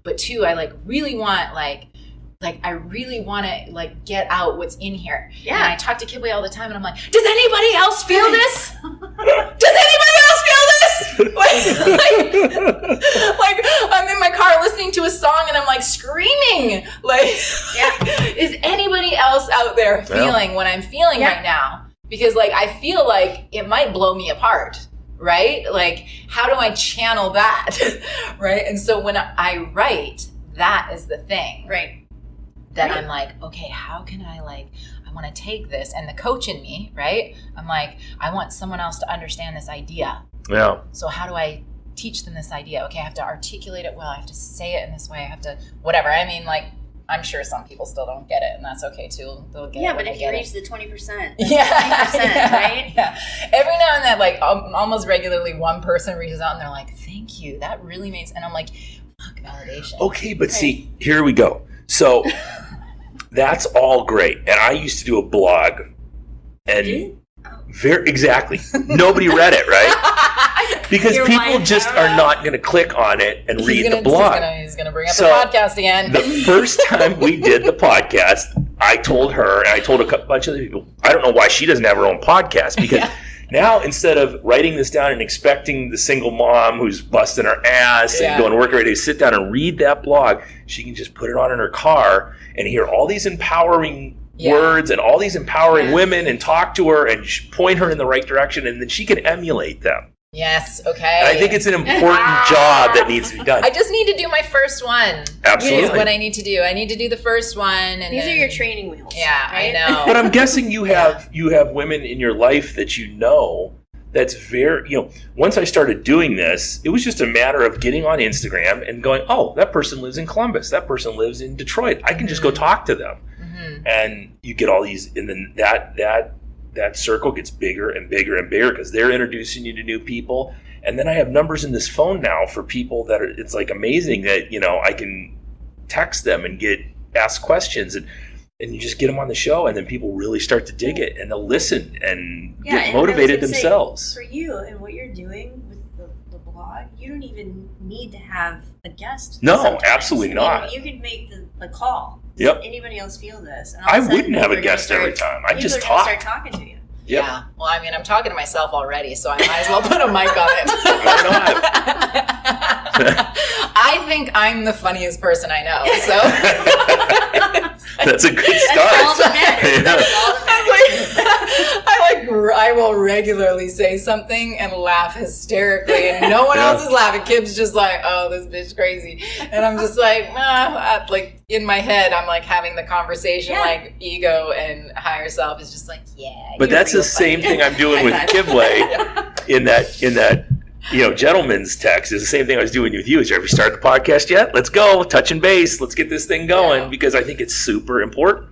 [SPEAKER 2] But two, I really want I really want to get out what's in here. Yeah. And I talk to Kibwe all the time, and I'm like, does anybody else feel this? Does anybody else feel this? I'm in my car listening to a song, and I'm screaming. Is anybody else out there feeling what I'm feeling right now? Because I feel it might blow me apart. Right? How do I channel that? Right? And so when I write, that is the thing.
[SPEAKER 3] Right.
[SPEAKER 2] That I'm okay, how can I want to take this, and the coach in me, right? I'm I want someone else to understand this idea.
[SPEAKER 1] Yeah.
[SPEAKER 2] So how do I teach them this idea? Okay, I have to articulate it well. I have to say it in this way. I have to, whatever. I mean, I'm sure some people still don't get it, and that's okay too. They'll get it.
[SPEAKER 3] Yeah, but if you reach the 20%,
[SPEAKER 2] right?
[SPEAKER 3] Yeah.
[SPEAKER 2] Every now and then, almost regularly, one person reaches out and they're like, "Thank you, that really means." And I'm like, "Fuck, validation."
[SPEAKER 1] Okay, but see, here we go. So that's all great, and I used to do a blog, and exactly, nobody read it, right? Because people just are not going to click on it and read the blog.
[SPEAKER 2] He's going to bring up the podcast again.
[SPEAKER 1] The first time we did the podcast, I told her, and I told a bunch of other people, I don't know why she doesn't have her own podcast, because now instead of writing this down and expecting the single mom who's busting her ass and going to work every day to sit down and read that blog, she can just put it on in her car and hear all these empowering words and all these empowering women and talk to her and point her in the right direction, and then she can emulate them.
[SPEAKER 2] Yes, okay.
[SPEAKER 1] And I think it's an important job that needs to be done.
[SPEAKER 2] I just need to do my first one.
[SPEAKER 1] Absolutely.
[SPEAKER 2] Is what I need to do. I need to do the first one. And
[SPEAKER 3] these are your training wheels.
[SPEAKER 2] Yeah,
[SPEAKER 3] right?
[SPEAKER 2] I know.
[SPEAKER 1] But I'm guessing you have women in your life that that's very, once I started doing this, it was just a matter of getting on Instagram and going, oh, that person lives in Columbus. That person lives in Detroit. I can just go talk to them. Mm-hmm. And you get all these, and then that circle gets bigger and bigger and bigger because they're introducing you to new people. And then I have numbers in this phone now for people that it's amazing that, I can text them and ask questions and you just get them on the show, and then people really start to dig it and they'll listen and get motivated themselves.
[SPEAKER 3] For you and what you're doing with the blog, you don't even need to have a guest.
[SPEAKER 1] No, absolutely not.
[SPEAKER 3] You could make the call.
[SPEAKER 1] Yep.
[SPEAKER 3] Does anybody else feel this? And
[SPEAKER 1] I wouldn't have a guest every time. I just talk.
[SPEAKER 3] Start talking to you.
[SPEAKER 1] Yep.
[SPEAKER 2] Yeah. Well, I mean, I'm talking to myself already, so I might as well put a mic on it. I think I'm the funniest person I know. So
[SPEAKER 1] that's a good start.
[SPEAKER 3] That's all that matters.
[SPEAKER 2] I will regularly say something and laugh hysterically, and no one else is laughing. Kib's just like, "Oh, this bitch crazy," and I'm just like, in my head, I'm having the conversation, ego and higher self is just like, yeah.
[SPEAKER 1] But that's the same thing I'm doing with Kibwe in that gentleman's text is the same thing I was doing with you. Have you started the podcast yet? Let's go. Touching base. Let's get this thing going because I think it's super important.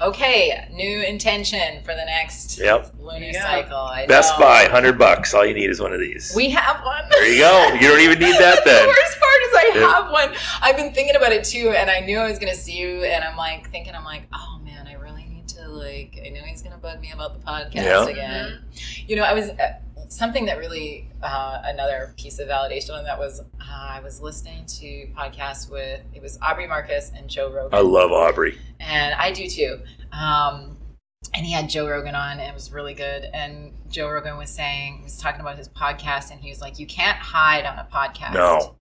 [SPEAKER 2] Okay, new intention for the next lunar cycle.
[SPEAKER 1] Best Buy, $100. All you need is one of these.
[SPEAKER 2] We have one.
[SPEAKER 1] There you go. You don't even need that then.
[SPEAKER 2] The worst part is I have one. I've been thinking about it too, and I knew I was going to see you, and I'm like, oh man, I really need to I know he's going to bug me about the podcast again. Mm-hmm. I was... something that really, another piece of validation on that was I was listening to podcasts it was Aubrey Marcus and Joe Rogan.
[SPEAKER 1] I love Aubrey.
[SPEAKER 2] And I do too. And he had Joe Rogan on, and it was really good. And Joe Rogan was talking about his podcast, and he was like, you can't hide on a podcast. No.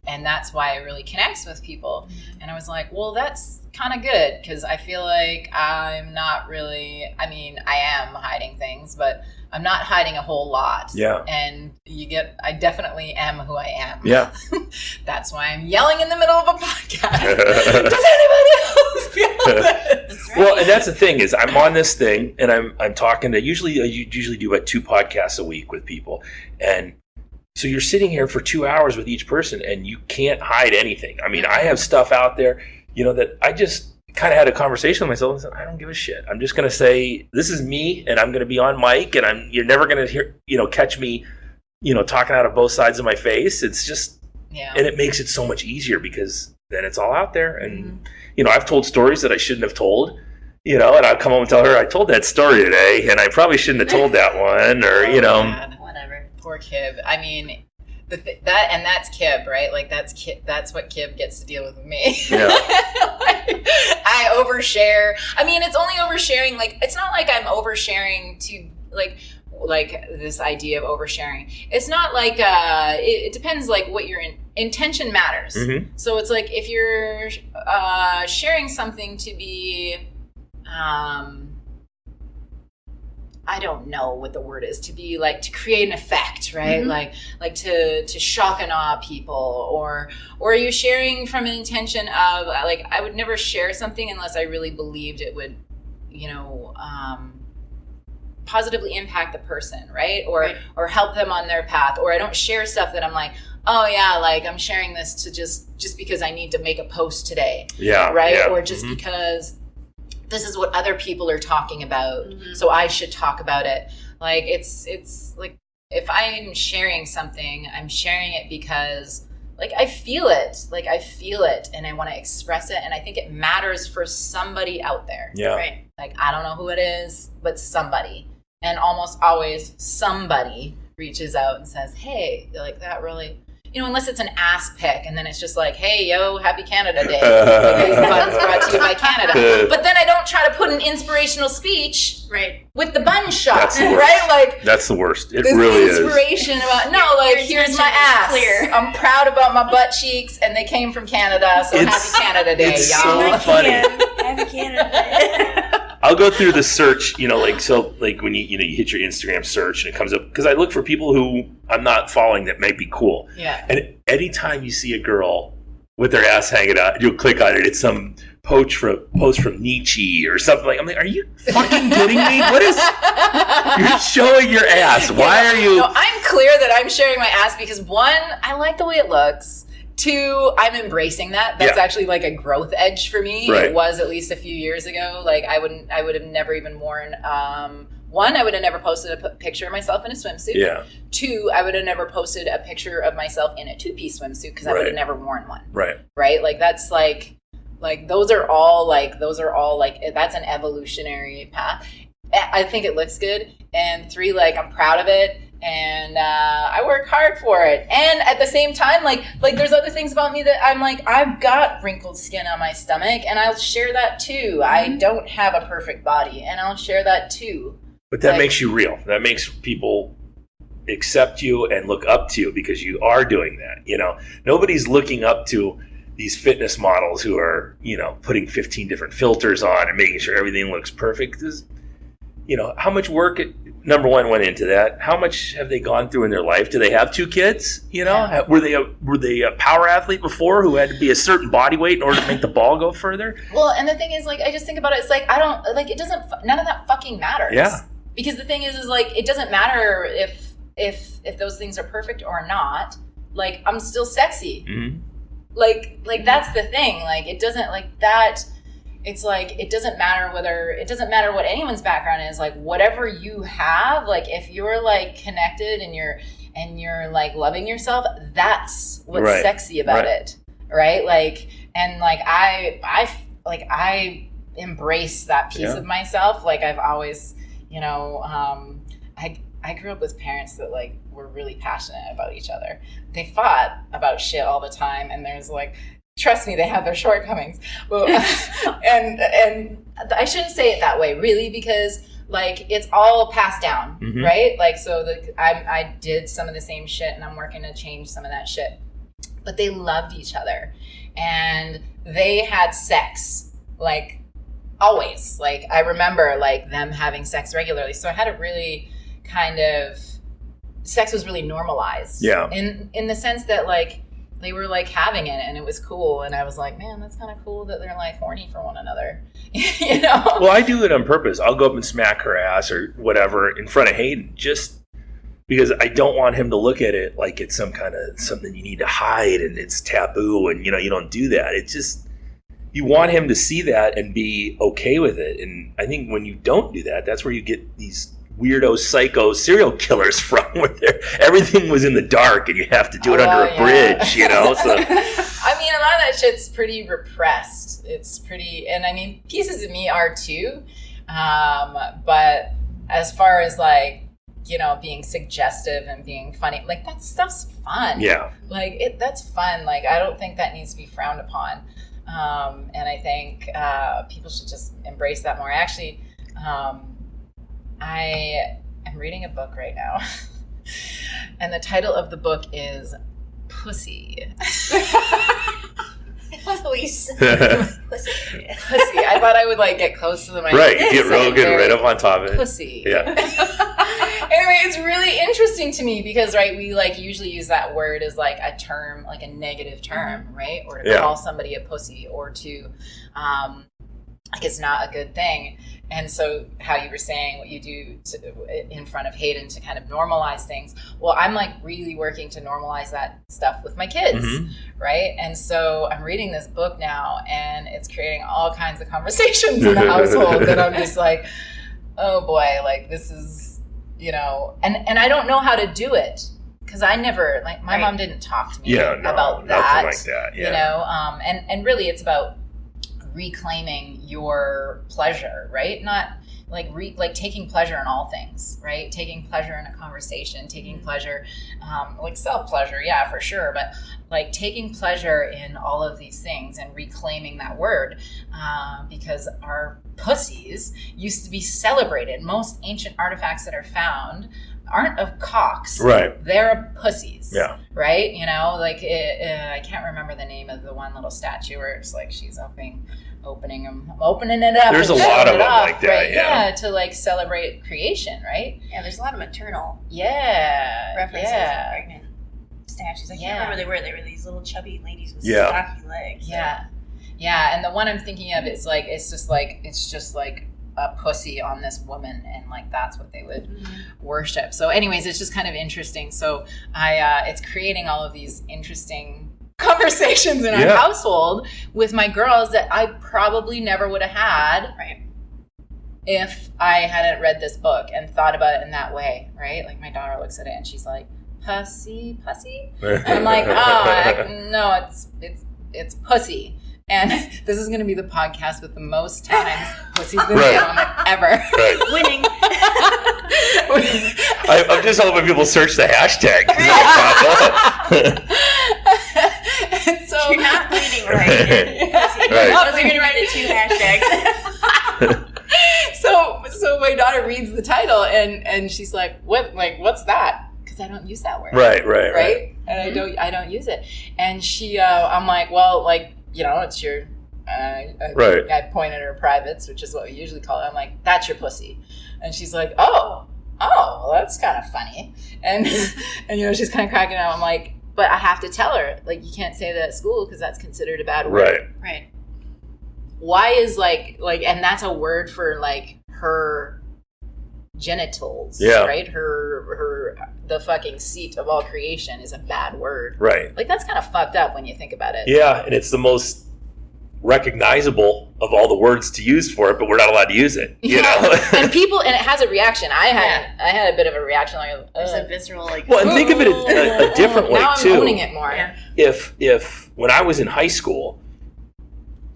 [SPEAKER 2] And that's why it really connects with people. Mm-hmm. And I was like, well, that's kind of good, because I feel like I'm not really, I am hiding things, but I'm not hiding a whole lot. Yeah. And I definitely am who I am. Yeah. That's why I'm yelling in the middle of a podcast. Does anybody else feel this?
[SPEAKER 1] Well, and that's the thing is I'm on this thing and I'm talking to, I usually do about 2 podcasts a week with people. And so you're sitting here for 2 hours with each person and you can't hide anything. I have stuff out there, that I just kind of had a conversation with myself and said, I don't give a shit. I'm just going to say, this is me, and I'm going to be on mic, and you're never going to hear, catch me, talking out of both sides of my face. It's just, and it makes it so much easier because then it's all out there. And, I've told stories that I shouldn't have told, and I'll come home and tell her, I told that story today, and I probably shouldn't have told that one, or,
[SPEAKER 2] God, whatever. Poor Kib. That's Kib, right? That's what Kib gets to deal with me. Yeah. I overshare. It's only oversharing. It's not like I'm oversharing to like this idea of oversharing. It's not like it depends what your intention matters. Mm-hmm. So it's like if you're sharing something to be I don't know what the word is, to be to create an effect, right? Mm-hmm. To shock and awe people, or are you sharing from an intention of I would never share something unless I really believed it would, positively impact the person, right? Or help them on their path. Or I don't share stuff that I'm like, oh yeah, I'm sharing this to just because I need to make a post today. Yeah. Right? Yeah. Or just mm-hmm. because this is what other people are talking about, mm-hmm. so I should talk about it. It's if I'm sharing something, I'm sharing it because I feel it. I feel it and I want to express it, and I think it matters for somebody out there. Yeah. Right? I don't know who it is, but somebody. And almost always somebody reaches out and says, hey, that really... unless it's an ass pic, and then it's just hey, yo, happy Canada Day. These buns brought to you by Canada. But then I don't try to put an inspirational speech with the bun shot,
[SPEAKER 1] that's the worst.
[SPEAKER 2] Right?
[SPEAKER 1] That's the worst. It really is.
[SPEAKER 2] Inspiration about, here's my ass. Clear. I'm proud about my butt cheeks, and they came from Canada, so happy Canada Day,
[SPEAKER 1] it's
[SPEAKER 2] y'all.
[SPEAKER 1] So funny.
[SPEAKER 3] Happy Canada Day.
[SPEAKER 1] I'll go through the search, when you hit your Instagram search and it comes up, because I look for people who I'm not following that might be cool. Yeah. And anytime you see a girl with their ass hanging out, you'll click on it. It's some post from Nietzsche or something I'm like, are you fucking kidding me? What is? You're showing your ass. Why are you?
[SPEAKER 2] No, I'm clear that I'm sharing my ass because 1, I like the way it looks. 2, I'm embracing that. That's actually a growth edge for me. Right. It was at least a few years ago. I would have never even worn. 1, I would have never posted a picture of myself in a swimsuit. Yeah. 2, I would have never posted a picture of myself in a 2-piece swimsuit because I would have never worn one. Right. Right. That's those are all that's an evolutionary path. I think it looks good. And 3, I'm proud of it. And I work hard for it. And at the same time, there's other things about me that I'm I've got wrinkled skin on my stomach, and I'll share that too. Mm-hmm. I don't have a perfect body, and I'll share that too.
[SPEAKER 1] But that makes you real. That makes people accept you and look up to you because you are doing that. Nobody's looking up to these fitness models who are, putting 15 different filters on and making sure everything looks perfect. How much work number 1 went into that? How much have they gone through in their life? Do they have 2 kids? Yeah. Were they a power athlete before who had to be a certain body weight in order to make the ball go further?
[SPEAKER 2] Well, and the thing is, I just think about it. It's I don't it doesn't. None of that fucking matters. Yeah. Because the thing is it doesn't matter if if those things are perfect or not, like, I'm still sexy.
[SPEAKER 1] Mm-hmm.
[SPEAKER 2] Like that's the thing. Like, it doesn't, like, that, it's like, it doesn't matter what anyone's background is. Like, whatever you have, like, if you're like connected and you're like loving yourself, that's what's sexy about it. Right. Like, and like, I embrace that piece of myself. Like, I've always, you know, I grew up with parents that like were really passionate about each other. They fought about shit all the time, and there's like, trust me, they have their shortcomings. But, and I shouldn't say it that way, really, because like, it's all passed down, right? Like, so I did some of the same shit, and I'm working to change some of that shit. But they loved each other, and they had sex, like, always. Like, I remember like them having sex regularly. So I had a really kind of, sex was really normalized. Yeah. In the sense that like, they were like having it and it was cool. And I was like, man, that's kind of cool that they're like horny for one another. You know?
[SPEAKER 1] Well, I do it on purpose. I'll go up and smack her ass or whatever in front of Hayden, just because I don't want him to look at it like it's some kind of something you need to hide and it's taboo and, you know, you don't do that. It's just, you want him to see that and be okay with it. And I think when you don't do that, that's where you get these weirdo psycho serial killers from, where everything was in the dark and you have to do it under a bridge, you know? So
[SPEAKER 2] I mean, a lot of that shit's pretty repressed. It's pretty, and I mean, pieces of me are too. But as far as like, you know, being suggestive and being funny, like, that stuff's fun. Yeah. Like, that's fun. Like, I don't think that needs to be frowned upon. And I think people should just embrace that more. Actually, I am reading a book right now, and the title of the book is Pussy.
[SPEAKER 3] I love the way you said pussy.
[SPEAKER 2] Pussy. I thought I would like get close to the mic.
[SPEAKER 1] Right, you get real good right up on top of it.
[SPEAKER 2] Pussy.
[SPEAKER 1] Yeah.
[SPEAKER 2] Anyway, it's really interesting to me because, right, we like usually use that word as like a term, like a negative term, right? Or to call somebody a pussy, or to like, it's not a good thing. And so how you were saying what you do in front of Hayden to kind of normalize things. Well, I'm like really working to normalize that stuff with my kids, right? And so I'm reading this book now, and it's creating all kinds of conversations in the household that I'm just like, oh boy, like, this is, you know, and I don't know how to do it. Because I never, like, my mom didn't talk to me about that. Nothing like that, you know? And really it's about reclaiming your pleasure, right? Not like taking pleasure in all things, right? Taking pleasure in a conversation, taking pleasure, like self-pleasure, yeah, for sure. But like taking pleasure in all of these things and reclaiming that word, because our pussies used to be celebrated. Most ancient artifacts that are found aren't of cocks, right? They're of pussies, yeah, right? You know, like I can't remember the name of the one little statue where it's like she's opening it up.
[SPEAKER 1] There's a lot of them like that,
[SPEAKER 2] right? Yeah, to like celebrate creation, right?
[SPEAKER 3] Yeah, there's a lot of maternal,
[SPEAKER 2] references
[SPEAKER 3] to pregnant statues. I can't remember what they were. They were these little chubby ladies with stocky legs.
[SPEAKER 2] Yeah, and the one I'm thinking of is like it's just like a pussy on this woman, and like that's what they would worship. So anyways, it's just kind of interesting. So it's creating all of these interesting conversations in our household with my girls that I probably never would have had if I hadn't read this book and thought about it in that way, right? Like my daughter looks at it and she's like, pussy? And I'm like, no, it's pussy. And this is going to be the podcast with the most times pussy's been on it ever.
[SPEAKER 3] Winning.
[SPEAKER 1] I'm just hoping people search the hashtag.
[SPEAKER 2] And so
[SPEAKER 3] you're not bleeding right. You're going to write it 2 hashtags.
[SPEAKER 2] So my daughter reads the title and she's like, what's that? Because I don't use that word.
[SPEAKER 1] Right.
[SPEAKER 2] And I don't use it. And she, I'm like, well, like, you know, it's your, I pointed her privates, which is what we usually call it. I'm like, that's your pussy. And she's like, oh, well, that's kind of funny. And you know, she's kind of cracking up. I'm like, but I have to tell her, like, you can't say that at school because that's considered a bad word.
[SPEAKER 3] Right.
[SPEAKER 2] Why is like, and that's a word for like her genitals,
[SPEAKER 1] Yeah.
[SPEAKER 2] right? The fucking seat of all creation is a bad word.
[SPEAKER 1] Right.
[SPEAKER 2] Like, that's kind of fucked up when you think about it.
[SPEAKER 1] Yeah, and it's the most recognizable of all the words to use for it, but we're not allowed to use it. You know?
[SPEAKER 2] And it has a reaction. I had a bit of a reaction, like,
[SPEAKER 3] There's a visceral, like,
[SPEAKER 1] well, and think of it a different way
[SPEAKER 2] now I'm
[SPEAKER 1] too.
[SPEAKER 2] owning it more.
[SPEAKER 3] Yeah.
[SPEAKER 1] If when I was in high school,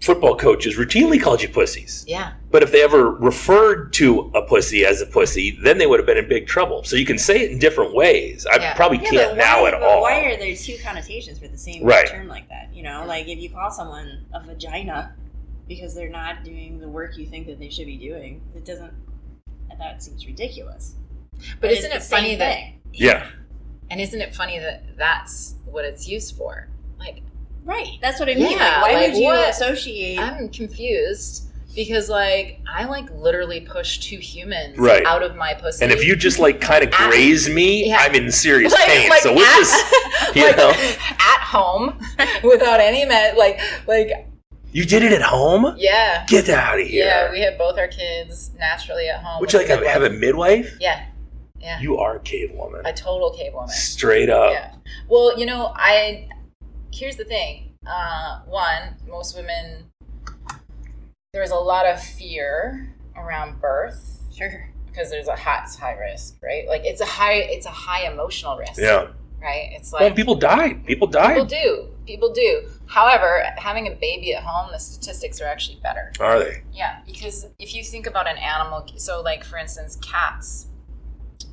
[SPEAKER 1] football coaches routinely called you pussies.
[SPEAKER 2] Yeah.
[SPEAKER 1] But if they ever referred to a pussy as a pussy, then they would have been in big trouble. So you can say it in different ways. I probably can't now at all.
[SPEAKER 3] Why are there two connotations for the same term like that? You know, like if you call someone a vagina because they're not doing the work you think that they should be doing, that seems ridiculous.
[SPEAKER 2] But isn't it funny that...
[SPEAKER 1] Yeah.
[SPEAKER 2] And isn't it funny that that's what it's used for? Like...
[SPEAKER 3] Right. That's what I mean.
[SPEAKER 2] Yeah,
[SPEAKER 3] why would you associate...
[SPEAKER 2] I'm confused because, like, I, like, literally push two humans out of my pussy.
[SPEAKER 1] And if you just, like, kind of graze me, I'm in serious pain.
[SPEAKER 2] Like
[SPEAKER 1] so we'll just, you know.
[SPEAKER 2] At home without any like...
[SPEAKER 1] You did it at home?
[SPEAKER 2] Yeah.
[SPEAKER 1] Get out of here.
[SPEAKER 2] Yeah, we had both our kids naturally at home.
[SPEAKER 1] Would you like have a midwife?
[SPEAKER 2] Yeah. Yeah.
[SPEAKER 1] You are a cave woman.
[SPEAKER 2] A total cave woman.
[SPEAKER 1] Straight up.
[SPEAKER 2] Yeah. Well, you know, here's the thing. One, most women, there's a lot of fear around birth.
[SPEAKER 3] Sure.
[SPEAKER 2] Because it's high risk, right? Like it's a high emotional risk.
[SPEAKER 1] Yeah.
[SPEAKER 2] Right? It's like...
[SPEAKER 1] Well, people die. People do. However, having a baby at home, the statistics are actually better. Are they?
[SPEAKER 2] Yeah, because if you think about an animal, so like for instance, cats,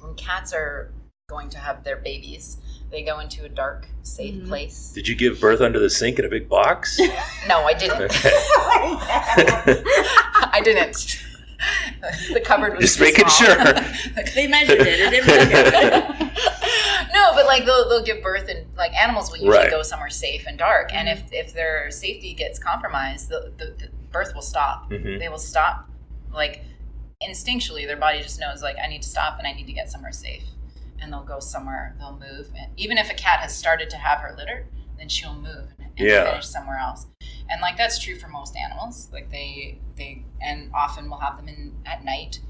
[SPEAKER 2] when cats are going to have their babies, they go into a dark, safe place.
[SPEAKER 1] Did you give birth under the sink in a big box?
[SPEAKER 2] No, I didn't.
[SPEAKER 1] Okay.
[SPEAKER 2] I didn't. The cupboard was
[SPEAKER 1] just making sure.
[SPEAKER 3] They measured it. It didn't work.
[SPEAKER 2] No, but like they'll give birth and like animals will usually go somewhere safe and dark, and if their safety gets compromised, the birth will stop. They will stop, like instinctually, their body just knows like I need to stop and I need to get somewhere safe, and they'll go somewhere. They'll move, and even if a cat has started to have her litter, then she'll move and finish somewhere else. And like that's true for most animals. Like they and often we'll have them in at night.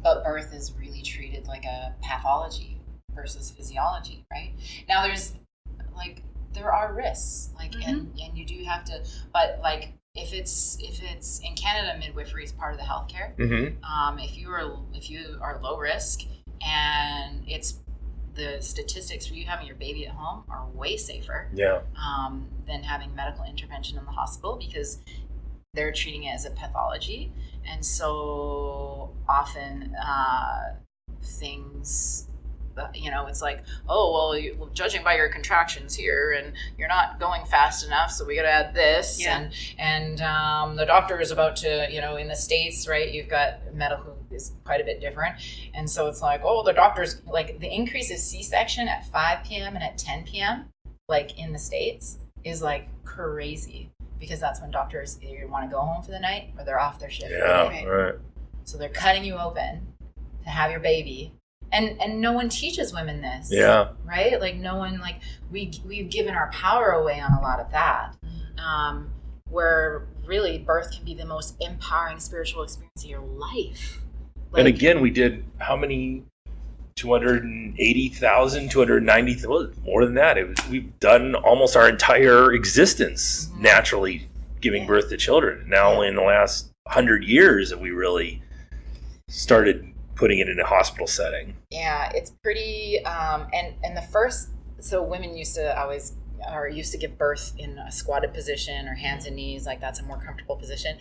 [SPEAKER 2] But birth is really treated like a pathology versus physiology, right? Now there are risks, like and you do have to, but like if it's in Canada, midwifery is part of the healthcare. If you are low risk, and it's the statistics for you having your baby at home are way safer than having medical intervention in the hospital, because they're treating it as a pathology. And so often things, you know, it's like, oh, well, judging by your contractions here, and you're not going fast enough, so we got to add this.
[SPEAKER 3] Yeah.
[SPEAKER 2] And the doctor is about to, you know, in the States, right, you've got medical is quite a bit different. And so it's like, oh, the doctor's, like, the increase of C-section at 5 p.m. and at 10 p.m., like, in the States, is, like, crazy. Because that's when doctors either want to go home for the night or they're off their shift.
[SPEAKER 1] Yeah, right.
[SPEAKER 2] So they're cutting you open to have your baby. And no one teaches women this.
[SPEAKER 1] Yeah.
[SPEAKER 2] Right? Like no one, like we've given our power away on a lot of that. Where really birth can be the most empowering spiritual experience of your life. Like,
[SPEAKER 1] and again, we did how many? 280,000, 290,000, well, more than that. We've done almost our entire existence naturally giving birth to children. Now in the last 100 years have we really started putting it in a hospital setting.
[SPEAKER 2] Yeah, it's pretty, and the first, so women used to give birth in a squatted position or hands and knees, like that's a more comfortable position.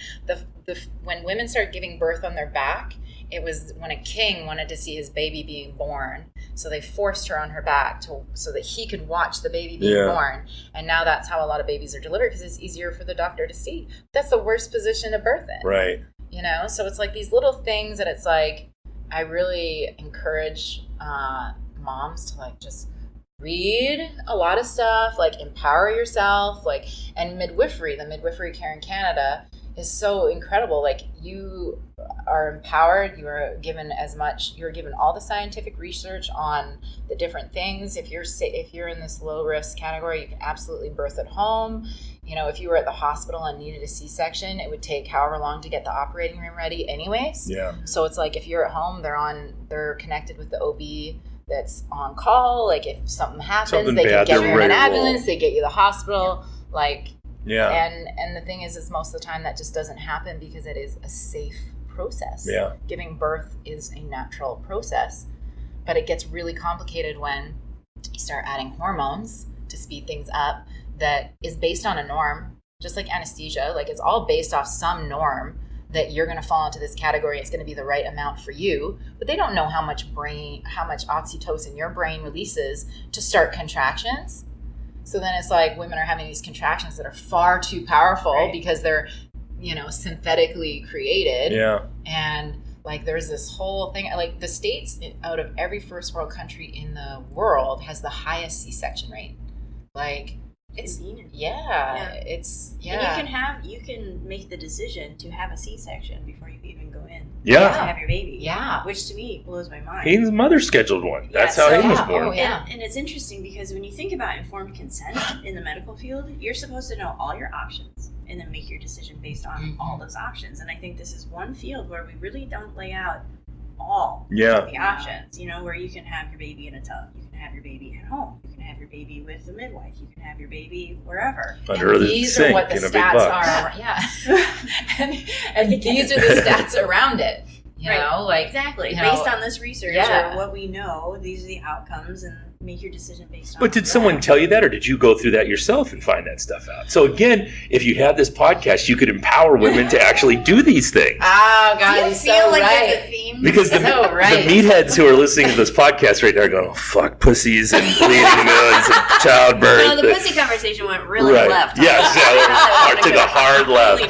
[SPEAKER 2] When women started giving birth on their back, it was when a king wanted to see his baby being born. So they forced her on her back so that he could watch the baby being born. And now that's how a lot of babies are delivered, because it's easier for the doctor to see. That's the worst position to birth in.
[SPEAKER 1] Right.
[SPEAKER 2] You know, so it's like these little things that it's like, I really encourage moms to like just read a lot of stuff, like empower yourself, like, and midwifery, the midwifery care in Canada is so incredible. Like, you are empowered, you're given all the scientific research on the different things. If you're in this low risk category, you can absolutely birth at home. You know, if you were at the hospital and needed a C-section, it would take however long to get the operating room ready anyways.
[SPEAKER 1] Yeah.
[SPEAKER 2] So it's like, if you're at home, they're connected with the OB that's on call. Like, if something happens, they can get you in an ambulance, they get you to the hospital. Like,
[SPEAKER 1] yeah.
[SPEAKER 2] And the thing is most of the time that just doesn't happen because it is a safe process.
[SPEAKER 1] Yeah.
[SPEAKER 2] Giving birth is a natural process, but it gets really complicated when you start adding hormones to speed things up that is based on a norm, just like anesthesia. Like, it's all based off some norm that you're going to fall into this category. It's going to be the right amount for you, but they don't know how much oxytocin your brain releases to start contractions. So then it's like women are having these contractions that are far too powerful because they're, you know, synthetically created.
[SPEAKER 1] Yeah.
[SPEAKER 2] And like, there's this whole thing, like, the States, out of every first world country in the world, has the highest C-section rate. Like, it's
[SPEAKER 3] convenient.
[SPEAKER 2] It's
[SPEAKER 3] And you can make the decision to have a C-section before you even go in.
[SPEAKER 1] Yeah.
[SPEAKER 3] To have your baby.
[SPEAKER 2] Yeah.
[SPEAKER 3] Which to me blows my mind.
[SPEAKER 1] Hayden's mother scheduled one. That's how Hayden was born.
[SPEAKER 2] Oh, yeah.
[SPEAKER 3] And it's interesting because when you think about informed consent in the medical field, you're supposed to know all your options and then make your decision based on all those options. And I think this is one field where we really don't lay out all the options, you know, where you can have your baby in a tub, you can have your baby at home, you can have your baby with a midwife, you can have your baby wherever.
[SPEAKER 1] Under the
[SPEAKER 2] these
[SPEAKER 1] sink
[SPEAKER 2] are what the
[SPEAKER 1] in a big
[SPEAKER 2] stats
[SPEAKER 1] box.
[SPEAKER 2] are. Yeah. and these are the stats around it. You know, like,
[SPEAKER 3] exactly.
[SPEAKER 2] You know,
[SPEAKER 3] based on this research or what we know, these are the outcomes, and make your decision based on
[SPEAKER 1] But did someone tell you that, or did you go through that yourself and find that stuff out? So again, if you had this podcast, you could empower women to actually do these things.
[SPEAKER 2] Oh, God,
[SPEAKER 3] you
[SPEAKER 2] he's
[SPEAKER 3] feel
[SPEAKER 2] so
[SPEAKER 3] like
[SPEAKER 2] right.
[SPEAKER 3] there's a theme?
[SPEAKER 1] Because the meatheads who are listening to this podcast right now are going, oh, fuck, pussies and bleeding moons and childbirth.
[SPEAKER 3] No, the pussy conversation went really left.
[SPEAKER 1] Yes, I took a hard left.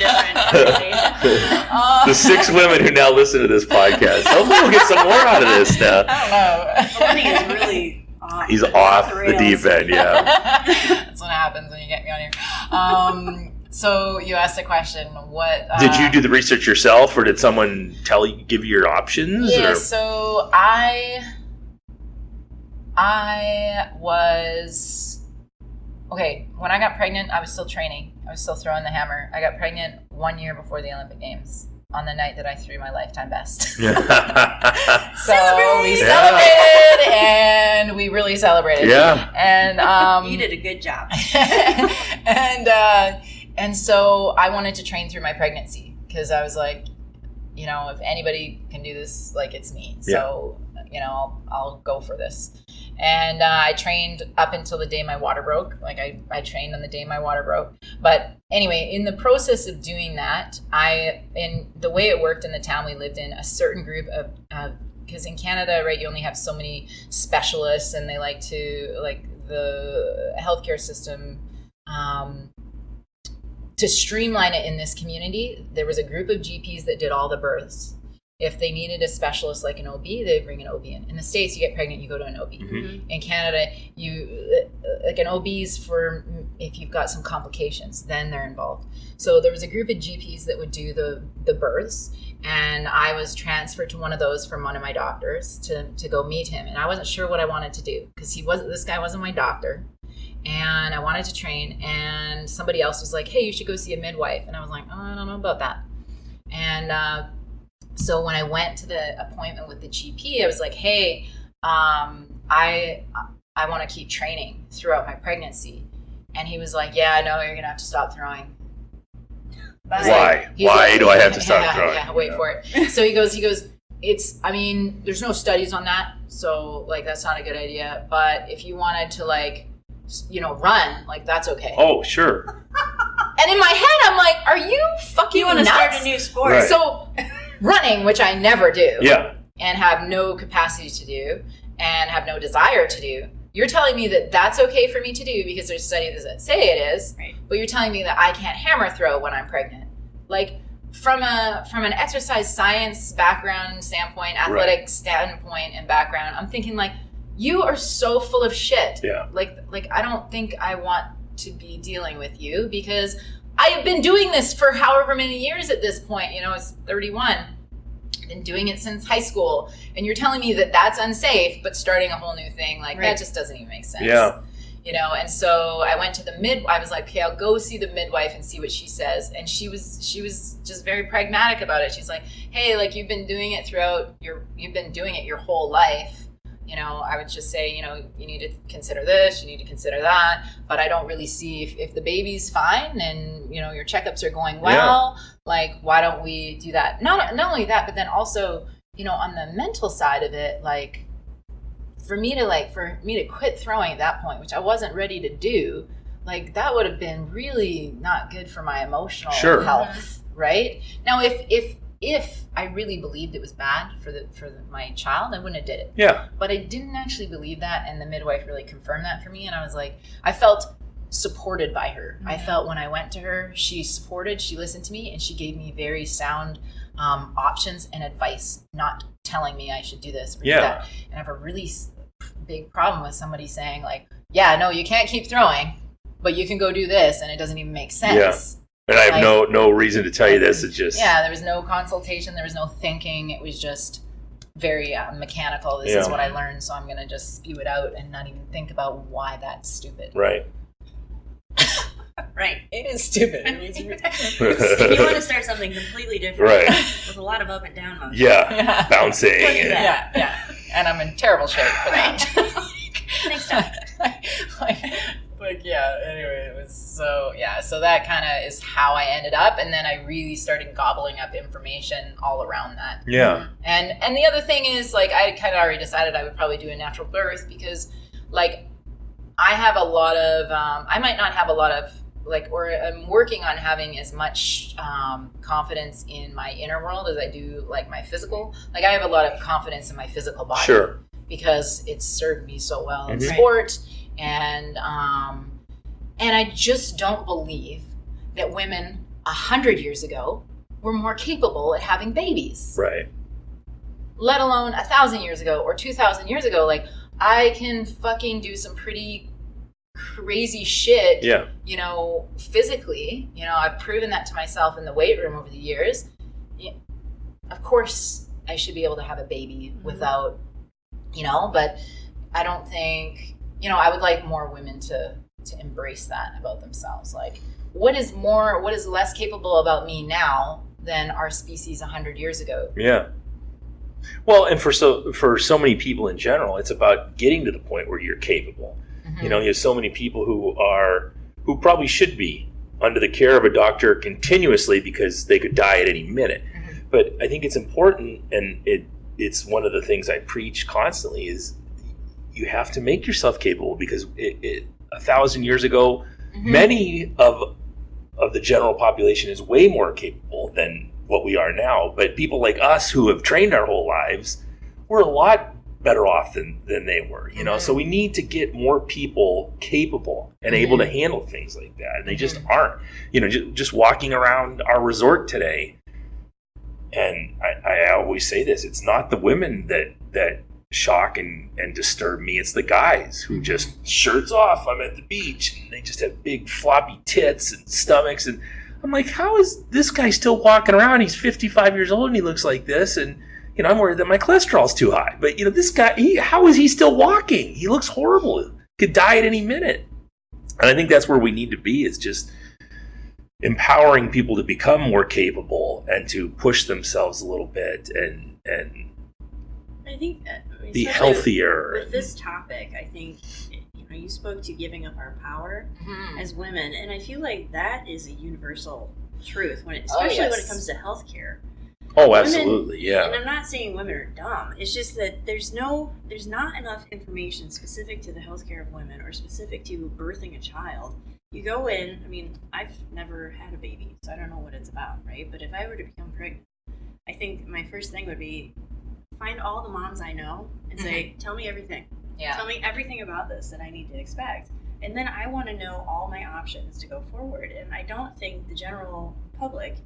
[SPEAKER 1] The 6 women who now listen to this podcast. Hopefully we'll get some more out of this now.
[SPEAKER 3] Lenny is really
[SPEAKER 1] He's off the deep end, yeah.
[SPEAKER 2] That's what happens when you get me on here. So you asked the question, what...
[SPEAKER 1] did you do the research yourself, or did someone give you your options?
[SPEAKER 2] Yeah,
[SPEAKER 1] or?
[SPEAKER 2] So I was... Okay, when I got pregnant, I was still training. I was still throwing the hammer. I got pregnant 1 year before the Olympic Games, on the night that I threw my lifetime best. So we celebrated, and we really celebrated.
[SPEAKER 1] Yeah.
[SPEAKER 2] And
[SPEAKER 3] you did a good job.
[SPEAKER 2] and so I wanted to train through my pregnancy, because I was like, you know, if anybody can do this, like, it's me. So, you know, I'll go for this. And I trained up until the day my water broke. Like, I trained on the day my water broke. But anyway, in the process of doing that, in the way it worked in the town we lived in, a certain group of, because in Canada, right, you only have so many specialists, and they like to, like, the healthcare system, to streamline it in this community, there was a group of GPs that did all the births. If they needed a specialist like an OB, they'd bring an OB in. In the States, you get pregnant, you go to an OB. Mm-hmm. In Canada, like an OB's for if you've got some complications, then they're involved. So there was a group of GPs that would do the births, and I was transferred to one of those from one of my doctors to go meet him. And I wasn't sure what I wanted to do, because this guy wasn't my doctor. And I wanted to train, and somebody else was like, hey, you should go see a midwife. And I was like, oh, I don't know about that. And so when I went to the appointment with the GP, I was like, hey, I want to keep training throughout my pregnancy. And he was like, yeah, no, you're going to have to stop throwing.
[SPEAKER 1] Why? Why do I have to stop throwing?
[SPEAKER 2] Yeah, wait for it. So he goes, there's no studies on that. So, like, that's not a good idea. But if you wanted to, like, you know, run, like, that's okay.
[SPEAKER 1] Oh, sure.
[SPEAKER 2] And in my head, I'm like, are you fucking
[SPEAKER 3] You want to start a new sport.
[SPEAKER 1] Right.
[SPEAKER 2] So running, which I never do.
[SPEAKER 1] Yeah.
[SPEAKER 2] And have no capacity to do and have no desire to do. You're telling me that that's okay for me to do because there's studies that say it is,
[SPEAKER 3] right.
[SPEAKER 2] But you're telling me that I can't hammer throw when I'm pregnant. Like, from an exercise science background standpoint, athletic standpoint and background, I'm thinking, like, you are so full of shit.
[SPEAKER 1] Yeah.
[SPEAKER 2] Like I don't think I want to be dealing with you, because I I've been doing this for however many years at this point. You know, it's 31. Been doing it since high school, and you're telling me that that's unsafe, but starting a whole new thing, like that just doesn't even make sense.
[SPEAKER 1] Yeah.
[SPEAKER 2] You know, and so I went to the I was like, okay, I'll go see the midwife and see what she says. And she was just very pragmatic about it. She's like, hey, like you've been doing it your whole life. You know, I would just say, you know, you need to consider this, you need to consider that, but I don't really see if the baby's fine and, you know, your checkups are going well, like, why don't we do that? Not only that, but then also, you know, on the mental side of it, like, for me to quit throwing at that point, which I wasn't ready to do, like, that would have been really not good for my emotional health, right? Now, if I really believed it was bad for my child, I wouldn't have did it.
[SPEAKER 1] Yeah.
[SPEAKER 2] But I didn't actually believe that, and the midwife really confirmed that for me. And I was like, I felt supported by her. I felt when I went to her, she listened to me, and she gave me very sound options and advice, not telling me I should do this or do that. And I have a really big problem with somebody saying like, yeah, no, you can't keep throwing, but you can go do this, and it doesn't even make sense.
[SPEAKER 1] Yeah. And I have no reason to tell you this. It's just...
[SPEAKER 2] Yeah, there was no consultation. There was no thinking. It was just very mechanical. This is what I learned, so I'm going to just spew it out and not even think about why that's stupid.
[SPEAKER 1] Right.
[SPEAKER 3] Right.
[SPEAKER 2] It is stupid.
[SPEAKER 3] If you want to start something completely different with a lot of up and down motion.
[SPEAKER 1] Yeah. Bouncing.
[SPEAKER 2] Yeah. And I'm in terrible shape for that.
[SPEAKER 3] Next time.
[SPEAKER 2] Anyway, it was so that kind of is how I ended up, and then I really started gobbling up information all around that.
[SPEAKER 1] Yeah.
[SPEAKER 2] And the other thing is, like, I kind of already decided I would probably do a natural birth because, like, I have a lot of I might not have a lot of, like, or I'm working on having as much confidence in my inner world as I do, like, my physical. Like, I have a lot of confidence in my physical body.
[SPEAKER 1] Sure.
[SPEAKER 2] Because it's served me so well in sport. And I just don't believe that women 100 years ago were more capable at having babies.
[SPEAKER 1] Right.
[SPEAKER 2] Let alone 1,000 years ago or 2,000 years ago. Like, I can fucking do some pretty crazy shit, you know, physically. You know, I've proven that to myself in the weight room over the years. Of course, I should be able to have a baby without, you know, but I don't think, you know, I would like more women to embrace that about themselves. Like, what is less capable about me now than our species 100 years ago?
[SPEAKER 1] Yeah. Well, and for so many people in general, it's about getting to the point where you're capable. You know, you have so many people who probably should be under the care of a doctor continuously because they could die at any minute. But I think it's important, and it's one of the things I preach constantly, is you have to make yourself capable, because 1,000 years ago, many of the general population is way more capable than what we are now. But people like us who have trained our whole lives, we're a lot better off than they were, you know. So we need to get more people capable and able to handle things like that, and they just aren't. You know, just walking around our resort today, and I always say this, it's not the women that shock and disturb me, it's the guys who just shirts off, I'm at the beach, and they just have big floppy tits and stomachs, and I'm like, how is this guy still walking around? He's 55 years old and he looks like this, and you know, I'm worried that my cholesterol's too high. But you know, this guy, how is he still walking? He looks horrible. Could die at any minute. And I think that's where we need to be, is just empowering people to become more capable and to push themselves a little bit and
[SPEAKER 3] I think
[SPEAKER 1] be healthier.
[SPEAKER 3] With this topic, I think, you know, you spoke to giving up our power as women, and I feel like that is a universal truth especially when it comes to healthcare.
[SPEAKER 1] Oh, absolutely, yeah.
[SPEAKER 3] And I'm not saying women are dumb. It's just that there's not enough information specific to the healthcare of women or specific to birthing a child. You go in, I mean, I've never had a baby, so I don't know what it's about, right? But if I were to become pregnant, I think my first thing would be find all the moms I know and say, tell me everything. Yeah. Tell me everything about this that I need to expect. And then I want to know all my options to go forward. And I don't think the general public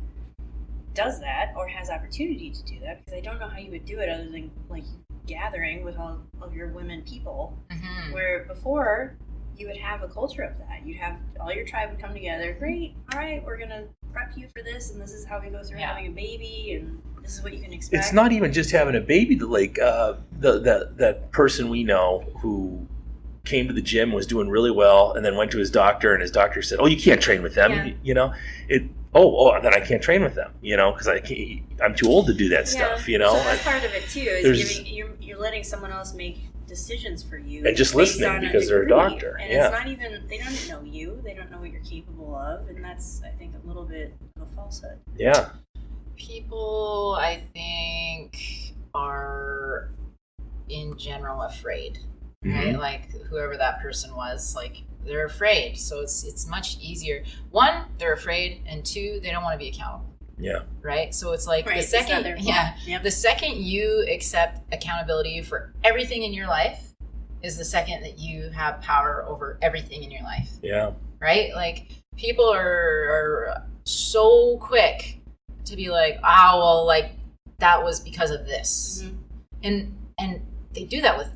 [SPEAKER 3] does that or has opportunity to do that, because I don't know how you would do it other than like gathering with all of your women people, where before you would have a culture of that. You'd have all your tribe would come together. Great, all right, we're gonna prep you for this, and this is how we go through having a baby, and this is what you can expect.
[SPEAKER 4] It's not even just having a baby. Like that person we know who came to the gym, was doing really well, and then went to his doctor, and his doctor said, "Oh, you can't train with them."
[SPEAKER 3] Yeah.
[SPEAKER 4] You know, then I can't train with them. You know, because I'm too old to do that stuff. You know,
[SPEAKER 3] so that's part of it too. Is you're letting someone else make decisions for you
[SPEAKER 4] and just listening because they're a doctor.
[SPEAKER 3] And it's not even, they don't know you, they don't know what you're capable of, and that's, I think, a little bit of a falsehood.
[SPEAKER 4] Yeah.
[SPEAKER 2] People, I think, are in general afraid, right? Like whoever that person was, like they're afraid. So it's much easier. One, they're afraid, and two, they don't want to be accountable.
[SPEAKER 4] Yeah.
[SPEAKER 2] Right. So it's like the second, the second you accept accountability for everything in your life is the second that you have power over everything in your life.
[SPEAKER 4] Yeah.
[SPEAKER 2] Right. Like people are so quick to be like, oh, well, like that was because of this, and they do that with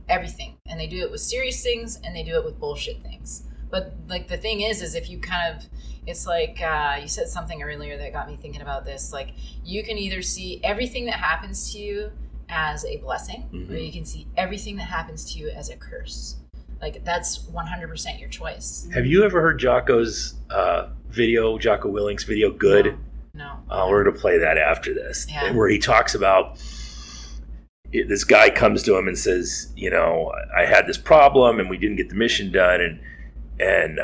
[SPEAKER 2] everything, and they do it with serious things, and they do it with bullshit things. But like the thing is if you kind of, it's like you said something earlier that got me thinking about this. Like you can either see everything that happens to you as a blessing, or you can see everything that happens to you as a curse. Like that's 100% your choice.
[SPEAKER 4] Have you ever heard Jocko's video, Jocko Willink's video, Good?
[SPEAKER 2] No.
[SPEAKER 4] We're going to play that after this, where he talks about this guy comes to him and says, you know, I had this problem and we didn't get the mission done, and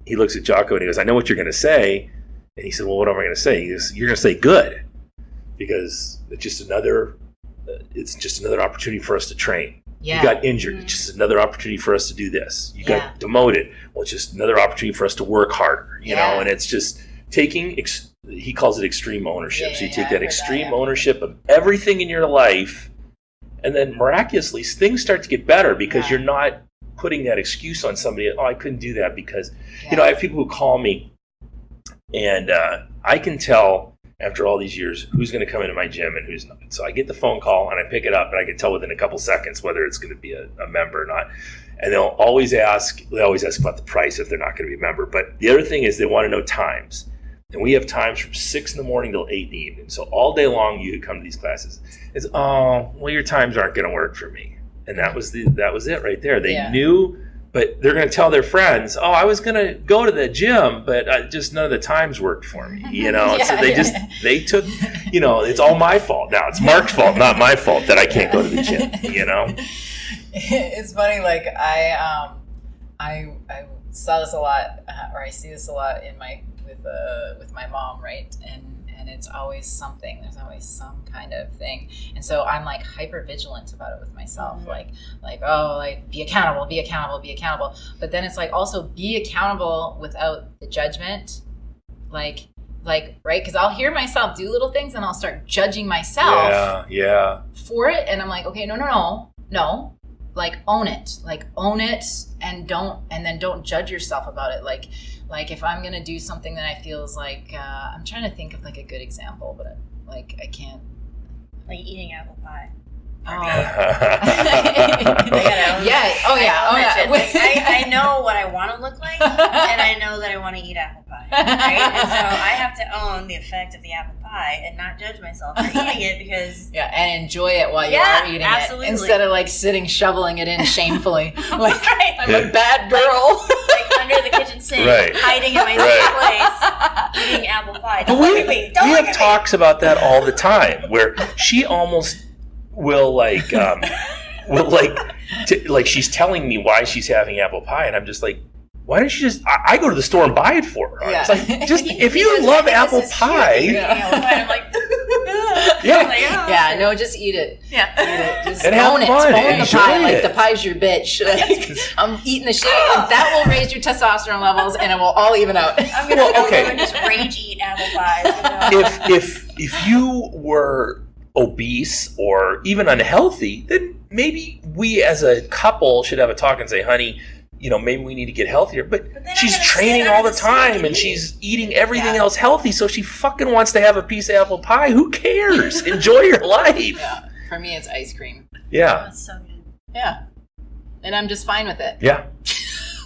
[SPEAKER 4] he looks at Jocko and he goes, I know what you're going to say. And he said, well, what am I going to say? He goes, you're going to say good, because it's just another opportunity for us to train.
[SPEAKER 2] Yeah.
[SPEAKER 4] You got injured. It's just another opportunity for us to do this. You got demoted. Well, it's just another opportunity for us to work harder, you know, and it's just taking, he calls it extreme ownership. So you take that extreme ownership of everything in your life, and then miraculously things start to get better because you're not putting that excuse on somebody. Oh, I couldn't do that because, you know, I have people who call me, and I can tell after all these years who's going to come into my gym and who's not. So I get the phone call and I pick it up, and I can tell within a couple seconds whether it's going to be a member or not. And they always ask about the price if they're not going to be a member. But the other thing is they want to know times. And we have times from 6 in the morning till 8 in the evening. So all day long you come to these classes. It's, oh, well, your times aren't going to work for me. And that was it right there. They knew, but they're going to tell their friends, oh, I was going to go to the gym, but just none of the times worked for me, you know? So they took, you know, it's all my fault now. It's Mark's fault, not my fault that I can't go to the gym, you know?
[SPEAKER 2] It's funny, like I saw this a lot, or I see this a lot in with my mom, right? And it's always something. There's always some kind of thing, and so I'm like hyper vigilant about it with myself. Like oh, like be accountable. But then it's like also be accountable without the judgment, like right? Because I'll hear myself do little things, and I'll start judging myself for it, and I'm like, okay, no. Like own it, and then don't judge yourself about it. Like if I'm gonna do something that I feel is like I'm trying to think of like a good example, but I can't.
[SPEAKER 3] Like eating apple pie.
[SPEAKER 2] Oh.
[SPEAKER 3] I know what I want to look like, and I know that I want to eat apple pie, right? And so I have to own the effect of the apple pie and not judge myself for eating it, because
[SPEAKER 2] and enjoy it while you are eating it, instead of like sitting shoveling it in shamefully. Like I'm a bad girl,
[SPEAKER 3] like under the kitchen sink, hiding in my safe place, eating apple pie. Don't look at me.
[SPEAKER 4] We have talks about that all the time, where she almost will like she's telling me why she's having apple pie, and I'm just like, why don't you just I go to the store and buy it for her. It's like, just if you love apple pie,
[SPEAKER 3] I'm like
[SPEAKER 2] no, just eat it. Eat it. Just
[SPEAKER 4] and
[SPEAKER 2] own
[SPEAKER 4] have fun.
[SPEAKER 2] Own the pie.
[SPEAKER 4] It.
[SPEAKER 2] Like the pie's your bitch. Like, I'm eating the shit, and that will raise your testosterone levels, and it will all even out.
[SPEAKER 3] I'm gonna go and just rage eat apple pies. You know?
[SPEAKER 4] If you were obese or even unhealthy, then maybe we as a couple should have a talk and say, honey, you know, maybe we need to get healthier. But she's training all the time, and she's eating everything else healthy, so she fucking wants to have a piece of apple pie. Who cares? Enjoy your life.
[SPEAKER 2] Yeah. For me, it's ice cream.
[SPEAKER 4] Yeah.
[SPEAKER 3] That's so good.
[SPEAKER 2] Yeah. And I'm just fine with it.
[SPEAKER 4] Yeah.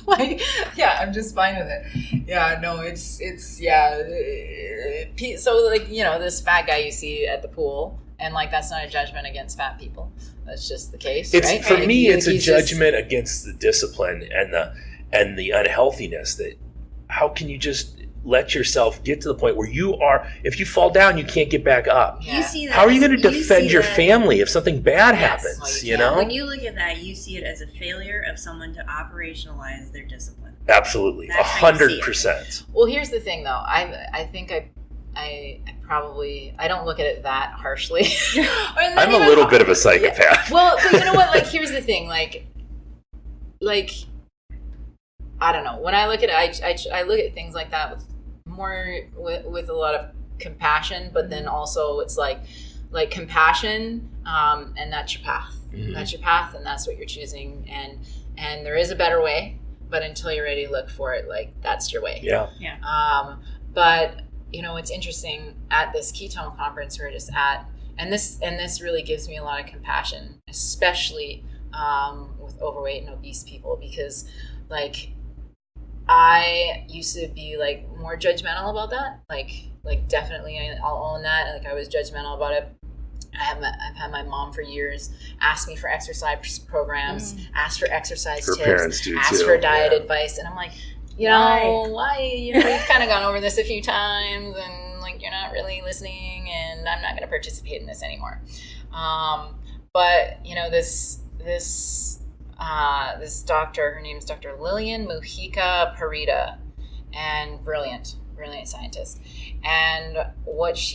[SPEAKER 2] Like, yeah, I'm just fine with it. Yeah, no, it's so like, you know, this fat guy you see at the pool, and like, that's not a judgment against fat people. That's just the case.
[SPEAKER 4] It's
[SPEAKER 2] right?
[SPEAKER 4] for
[SPEAKER 2] Like,
[SPEAKER 4] me, it's
[SPEAKER 2] like,
[SPEAKER 4] a judgment against the discipline and the unhealthiness. That how can you just let yourself get to the point where you are, if you fall down, you can't get back up.
[SPEAKER 2] Yeah.
[SPEAKER 3] You see that
[SPEAKER 4] How are you going to
[SPEAKER 3] you
[SPEAKER 4] defend
[SPEAKER 3] see
[SPEAKER 4] your
[SPEAKER 3] that-
[SPEAKER 4] family if something bad
[SPEAKER 2] Yes,
[SPEAKER 4] happens?
[SPEAKER 2] well,
[SPEAKER 4] You know,
[SPEAKER 3] When you look at that, you see it as a failure of someone to operationalize their discipline.
[SPEAKER 4] absolutely,
[SPEAKER 3] That's how you see it.
[SPEAKER 4] 100%.
[SPEAKER 2] Well, here's the thing, though. I think I probably, I don't look at it that harshly.
[SPEAKER 4] I'm a little bit of a psychopath.
[SPEAKER 2] Well, but you know what? Like, here's the thing. Like, I don't know. When I look at it, I look at things like that with a lot of compassion, but then also it's like compassion, and that's your path.
[SPEAKER 4] Mhm.
[SPEAKER 2] That's your path, and that's what you're choosing. And there is a better way, but until you're ready to look for it, like, that's your way.
[SPEAKER 4] Yeah.
[SPEAKER 2] But you know, it's interesting at this ketone conference we're just at, and this really gives me a lot of compassion, especially with overweight and obese people, because like, I used to be like more judgmental about that. Like definitely, I'll own that. Like, I was judgmental about it. I've had my mom for years ask me for exercise programs, ask for exercise
[SPEAKER 4] Her
[SPEAKER 2] tips,
[SPEAKER 4] parents do
[SPEAKER 2] ask
[SPEAKER 4] too,
[SPEAKER 2] for diet
[SPEAKER 4] yeah.
[SPEAKER 2] advice, and I'm like, you know, why? You know, we've kind of gone over this a few times, and like, you're not really listening, and I'm not going to participate in this anymore. But you know, this doctor, her name's Dr. Lillian Mujica Parita, and brilliant scientist. And what's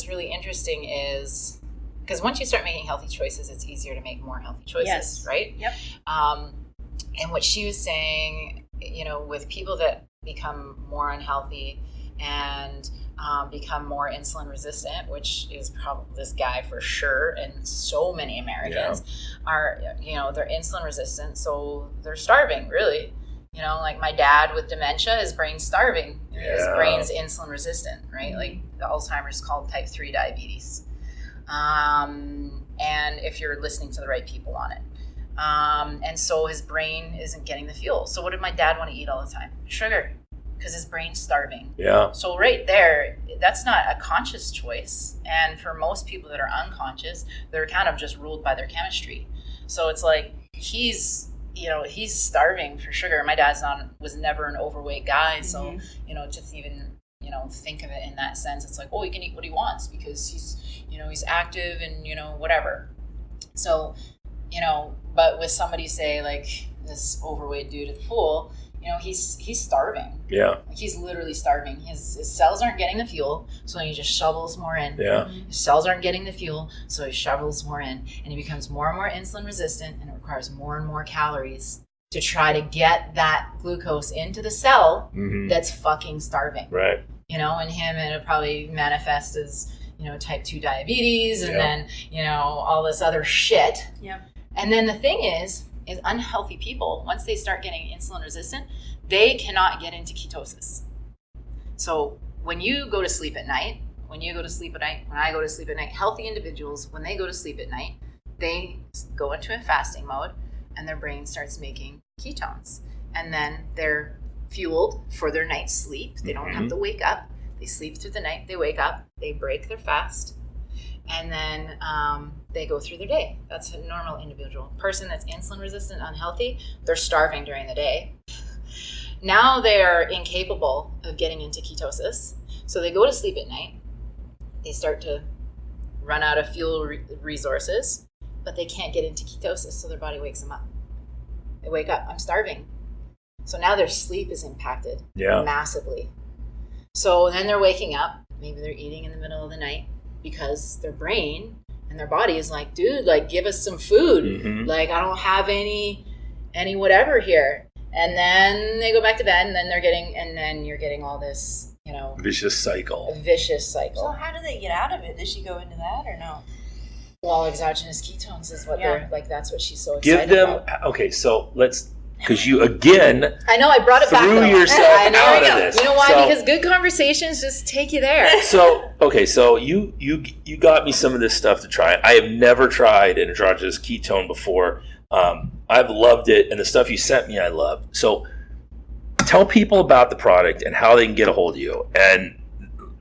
[SPEAKER 2] really interesting is, because once you start making healthy choices, it's easier to make more healthy choices,
[SPEAKER 3] Yes.
[SPEAKER 2] right?
[SPEAKER 3] Yep.
[SPEAKER 2] And what she was saying, you know, with people that become more unhealthy and become more insulin resistant, which is probably this guy for sure, and so many Americans are, you know, they're insulin resistant, so they're starving, really. You know, like my dad with dementia, his brain's starving. His brain's insulin resistant, right? Like, the Alzheimer's is called type 3 diabetes. And if you're listening to the right people on it. And so his brain isn't getting the fuel. So what did my dad want to eat all the time? Sugar, because his brain's starving.
[SPEAKER 4] Yeah.
[SPEAKER 2] So right there, that's not a conscious choice. And for most people that are unconscious, they're kind of just ruled by their chemistry. So it's like, he's starving for sugar. My dad's was never an overweight guy. So, you know, to even, you know, think of it in that sense, it's like, oh, he can eat what he wants because he's active and, you know, whatever. So, you know, but with somebody, say, like this overweight dude at the pool, you know, he's starving.
[SPEAKER 4] Yeah.
[SPEAKER 2] Like, he's literally starving. His cells aren't getting the fuel, so he just shovels more in.
[SPEAKER 4] Yeah.
[SPEAKER 2] His cells aren't getting the fuel, so he shovels more in. And he becomes more and more insulin resistant, and it requires more and more calories to try to get that glucose into the cell that's fucking starving.
[SPEAKER 4] Right.
[SPEAKER 2] You know, and it'll probably manifest as, you know, type 2 diabetes, and then, you know, all this other shit.
[SPEAKER 3] Yep.
[SPEAKER 2] And then the thing is unhealthy people, once they start getting insulin resistant, they cannot get into ketosis. So when you go to sleep at night, when I go to sleep at night, healthy individuals, when they go to sleep at night, they go into a fasting mode, and their brain starts making ketones. And then they're fueled for their night's sleep. They don't have to wake up. They sleep through the night. They wake up. They break their fast. And then they go through their day. That's a normal individual. Person that's insulin resistant, unhealthy, they're starving during the day. Now they're incapable of getting into ketosis. So they go to sleep at night. They start to run out of fuel resources, but they can't get into ketosis, so their body wakes them up. They wake up, I'm starving. So now their sleep is impacted massively. So then they're waking up. Maybe they're eating in the middle of the night, because their brain and their body is like, dude, like, give us some food. Like, I don't have any whatever here. And then they go back to bed, and then you're getting all this, you know,
[SPEAKER 4] vicious cycle.
[SPEAKER 3] So how do they get out of it? Does she go into that or no?
[SPEAKER 2] Well, exogenous ketones is what they're like. That's what she's so excited about.
[SPEAKER 4] Okay, so let's, because you again,
[SPEAKER 2] I know I brought it back.
[SPEAKER 4] threw yourself out of this.
[SPEAKER 2] You know why?
[SPEAKER 4] So,
[SPEAKER 2] because good conversations just take you there.
[SPEAKER 4] So you got me some of this stuff to try. I have never tried an androgynous ketone before. I've loved it, and the stuff you sent me, I love. So tell people about the product and how they can get a hold of you. And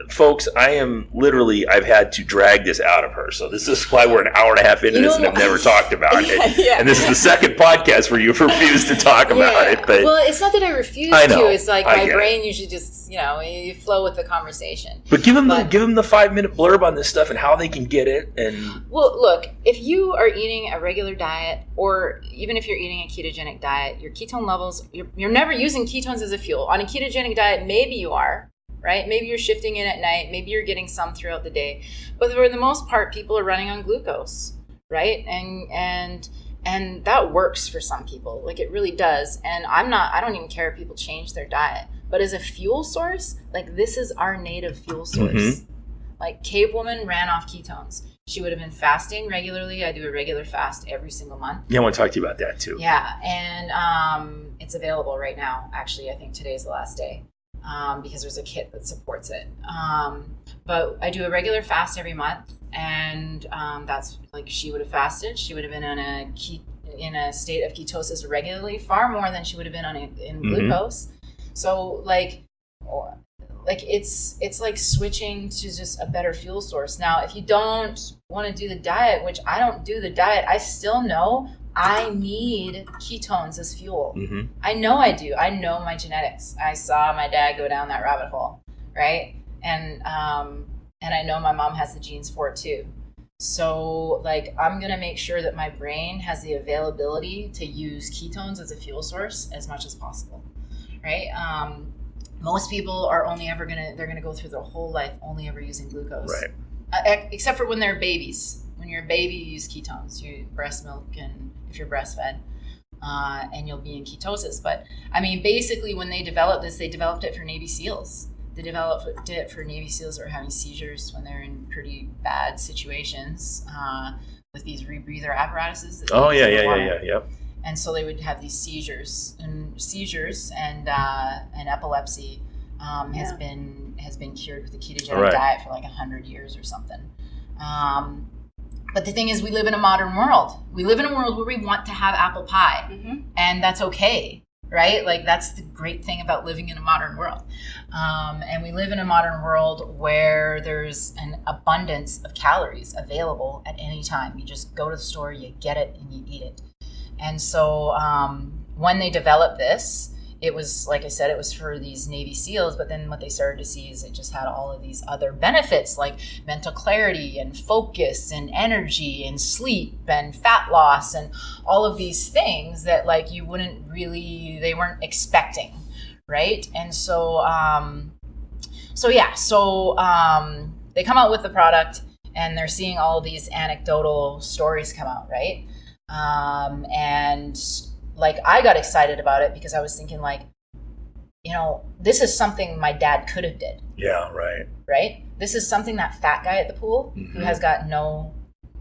[SPEAKER 4] folks, I've had to drag this out of her. So this is why we're an hour and a half into this and have never talked about it.
[SPEAKER 2] Yeah.
[SPEAKER 4] And this is the second podcast where you've refused to talk about it. But
[SPEAKER 2] well, it's not that I refuse to. It's like my brain usually just, you flow with the conversation.
[SPEAKER 4] But give them the 5-minute blurb on this stuff and how they can get it. And
[SPEAKER 2] well, look, if you are eating a regular diet, or even if you're eating a ketogenic diet, your ketone levels, you're never using ketones as a fuel. On a ketogenic diet, maybe you are. Right? Maybe you're shifting in at night. Maybe you're getting some throughout the day. But for the most part, people are running on glucose, right? And that works for some people. Like, it really does. And I don't even care if people change their diet. But as a fuel source, like, this is our native fuel source. Mm-hmm. Like, Cave Woman ran off ketones. She would have been fasting regularly. I do a regular fast every single month.
[SPEAKER 4] Yeah, I want to talk to you about that too.
[SPEAKER 2] Yeah. And it's available right now. Actually, I think today's the last day. Because there's a kit that supports it. But I do a regular fast every month, and that's like, she would have fasted. She would have been in a state of ketosis regularly, far more than she would have been in glucose. So like it's like switching to just a better fuel source. Now, if you don't want to do the diet, which I don't do the diet, I still know I need ketones as fuel. Mm-hmm. I know I do. I know my genetics. I saw my dad go down that rabbit hole, right? And I know my mom has the genes for it too. So like, I'm gonna make sure that my brain has the availability to use ketones as a fuel source as much as possible, right? Most people are they're gonna go through their whole life only ever using glucose,
[SPEAKER 4] right?
[SPEAKER 2] Except for when they're babies. When you're a baby, you use ketones. You breast milk, and if you're breastfed, and you'll be in ketosis. But I mean, basically, when they developed this, they developed it for Navy SEALs. They developed it for Navy SEALs that were having seizures when they're in pretty bad situations with these rebreather apparatuses.
[SPEAKER 4] Yep.
[SPEAKER 2] And so they would have these seizures and epilepsy has been cured with the ketogenic diet for like 100 years or something. But the thing is, we live in a modern world. We live in a world where we want to have apple pie, mm-hmm. and that's okay, right? Like, that's the great thing about living in a modern world. And we live in a modern world where there's an abundance of calories available at any time. You just go to the store, you get it, and you eat it. And so when they developed this, it was, like I said, it was for these Navy SEALs, but then what they started to see is it just had all of these other benefits, like mental clarity and focus and energy and sleep and fat loss and all of these things that, like, they weren't expecting, right? And so, they come out with the product, and they're seeing all of these anecdotal stories come out, right? And like, I got excited about it because I was thinking, like, this is something my dad could have did.
[SPEAKER 4] Yeah, right.
[SPEAKER 2] Right? This is something that fat guy at the pool
[SPEAKER 4] mm-hmm.
[SPEAKER 2] who has got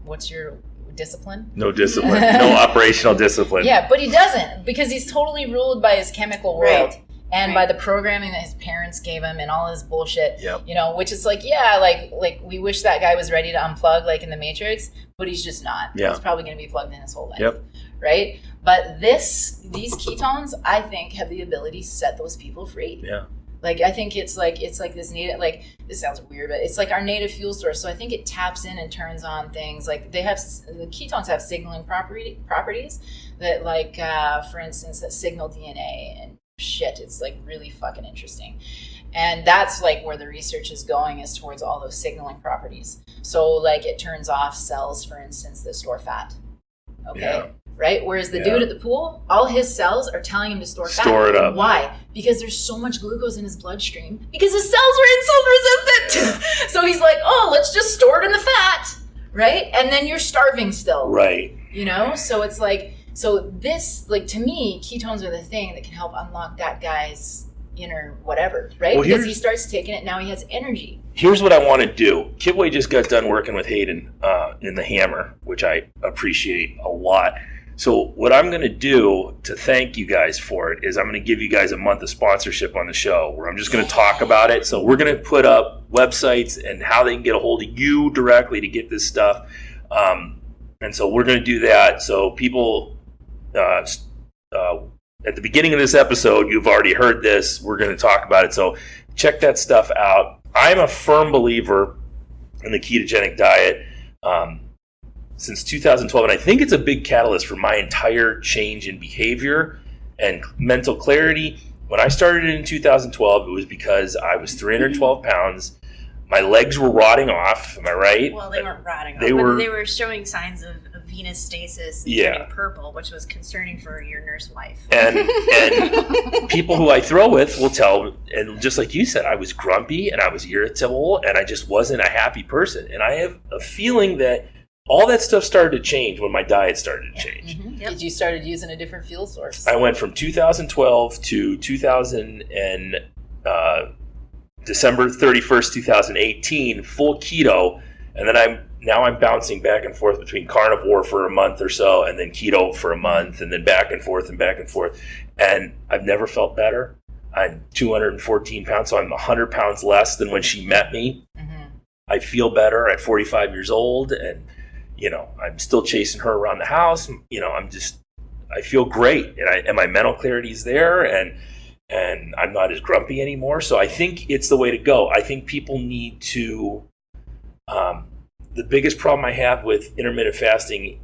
[SPEAKER 2] what's your discipline?
[SPEAKER 4] No discipline. No operational discipline.
[SPEAKER 2] Yeah, but he doesn't, because he's totally ruled by his chemical world.
[SPEAKER 3] Right.
[SPEAKER 2] And by the programming that his parents gave him and all his bullshit,
[SPEAKER 4] yep.
[SPEAKER 2] Which is like, yeah, like we wish that guy was ready to unplug, like in the Matrix, but he's just not.
[SPEAKER 4] Yeah.
[SPEAKER 2] He's probably going to be plugged in his whole life.
[SPEAKER 4] Yep.
[SPEAKER 2] Right? But these ketones, I think, have the ability to set those people free.
[SPEAKER 4] Yeah.
[SPEAKER 2] Like, I think it's like this native, like, this sounds weird, but it's like our native fuel source. So I think it taps in and turns on things. Like, the ketones have signaling properties that, like, for instance, that signal DNA and shit. It's like really fucking interesting. And that's like where the research is going, is towards all those signaling properties. So like, it turns off cells, for instance, that store fat. Okay. Yeah. Right? Whereas the dude at the pool, all his cells are telling him to store fat.
[SPEAKER 4] Store it up.
[SPEAKER 2] Why? Because there's so much glucose in his bloodstream, because his cells are insulin resistant. So he's like, oh, let's just store it in the fat. Right? And then you're starving still.
[SPEAKER 4] Right.
[SPEAKER 2] So it's like, so this, like, to me, ketones are the thing that can help unlock that guy's inner whatever, right?
[SPEAKER 4] Well,
[SPEAKER 2] because he starts taking it, now he has energy.
[SPEAKER 4] Here's what I want to do. Kitway just got done working with Hayden in the Hammer, which I appreciate a lot. So what I'm going to do to thank you guys for it is I'm going to give you guys a month of sponsorship on the show, where I'm just going to talk about it. So we're going to put up websites and how they can get a hold of you directly to get this stuff. And so we're going to do that. So people at the beginning of this episode, you've already heard this. We're going to talk about it. So check that stuff out. I'm a firm believer in the ketogenic diet since 2012. And I think it's a big catalyst for my entire change in behavior and mental clarity. When I started in 2012, it was because I was 312 pounds. My legs were rotting off. Am I right?
[SPEAKER 3] Well, they weren't rotting off,
[SPEAKER 4] They
[SPEAKER 3] but they were showing signs of venous stasis and
[SPEAKER 4] Yeah.
[SPEAKER 3] turning purple, which was concerning for your nurse wife.
[SPEAKER 4] And people who I throw with will tell, and just like you said, I was grumpy and I was irritable and I just wasn't a happy person. And I have a feeling that all that stuff started to change when my diet started to change.
[SPEAKER 2] Mm-hmm. Yep.
[SPEAKER 3] Yep.
[SPEAKER 2] You started using a different fuel source.
[SPEAKER 4] I went from 2012 to December 31st, 2018, full keto, and then I'm bouncing back and forth between carnivore for a month or so, and then keto for a month, and then back and forth, and I've never felt better. I'm 214 pounds, so I'm 100 pounds less than when she met me.
[SPEAKER 2] Mm-hmm.
[SPEAKER 4] I feel better at 45 years old, and I'm still chasing her around the house. I feel great, and my mental clarity is there, and I'm not as grumpy anymore. So I think it's the way to go. I think people need to, the biggest problem I have with intermittent fasting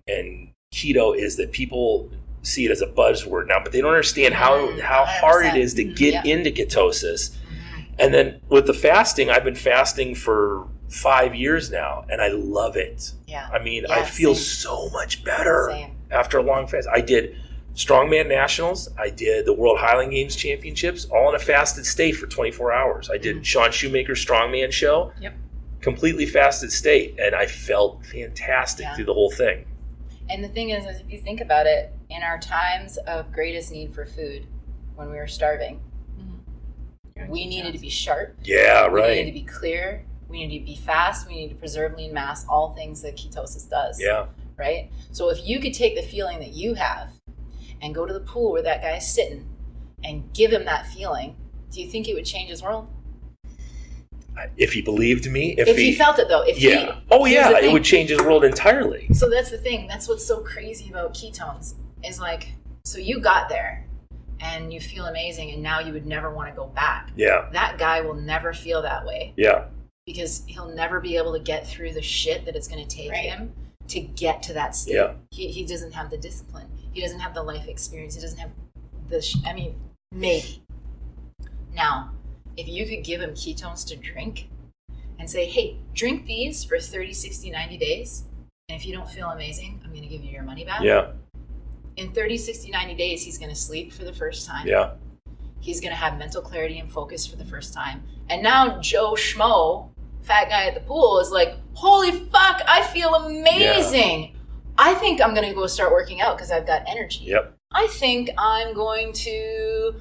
[SPEAKER 4] and keto is that people see it as a buzzword now, but they don't understand how hard it is to get into ketosis.
[SPEAKER 2] Mm-hmm.
[SPEAKER 4] And then with the fasting, I've been fasting for 5 years now, and I love it.
[SPEAKER 2] Yeah.
[SPEAKER 4] I mean,
[SPEAKER 2] Yeah,
[SPEAKER 4] I feel
[SPEAKER 2] same.
[SPEAKER 4] so much better
[SPEAKER 2] Same.
[SPEAKER 4] after a long fast. I did Strongman Nationals. I did the World Highland Games Championships, all in a fasted state for 24 hours. I did Sean Shoemaker's Strongman show,
[SPEAKER 3] Yep.
[SPEAKER 4] completely fasted state, and I felt fantastic through the whole thing.
[SPEAKER 2] And the thing is if you think about it, in our times of greatest need for food, when we were starving, we needed to be sharp.
[SPEAKER 4] Yeah,
[SPEAKER 2] We
[SPEAKER 4] right.
[SPEAKER 2] needed to be clear. We needed to be fast. We needed to preserve lean mass, all things that ketosis does.
[SPEAKER 4] Yeah.
[SPEAKER 2] Right? So if you could take the feeling that you have and go to the pool where that guy's sitting and give him that feeling, do you think it would change his world?
[SPEAKER 4] If he believed me,
[SPEAKER 2] If he felt it though. If he,
[SPEAKER 4] yeah. Oh
[SPEAKER 2] here's
[SPEAKER 4] yeah,
[SPEAKER 2] the
[SPEAKER 4] it
[SPEAKER 2] thing.
[SPEAKER 4] would change his world entirely.
[SPEAKER 2] So that's the thing. That's what's so crazy about ketones is like, so you got there and you feel amazing and now you would never want to go back.
[SPEAKER 4] Yeah.
[SPEAKER 2] That guy will never feel that way
[SPEAKER 4] Yeah.
[SPEAKER 2] because he'll never be able to get through the shit that it's going to take him to get to that state.
[SPEAKER 4] Yeah.
[SPEAKER 2] He doesn't have the discipline. He doesn't have the life experience. He doesn't have maybe. Now, if you could give him ketones to drink and say, hey, drink these for 30, 60, 90 days. And if you don't feel amazing, I'm going to give you your money back.
[SPEAKER 4] Yeah.
[SPEAKER 2] In 30, 60, 90 days, he's going to sleep for the first time.
[SPEAKER 4] Yeah.
[SPEAKER 2] He's going to have mental clarity and focus for the first time. And now Joe Schmo, fat guy at the pool, is like, holy fuck, I feel amazing. Yeah. I think I'm going to go start working out because I've got energy.
[SPEAKER 4] Yep.
[SPEAKER 2] I think I'm going to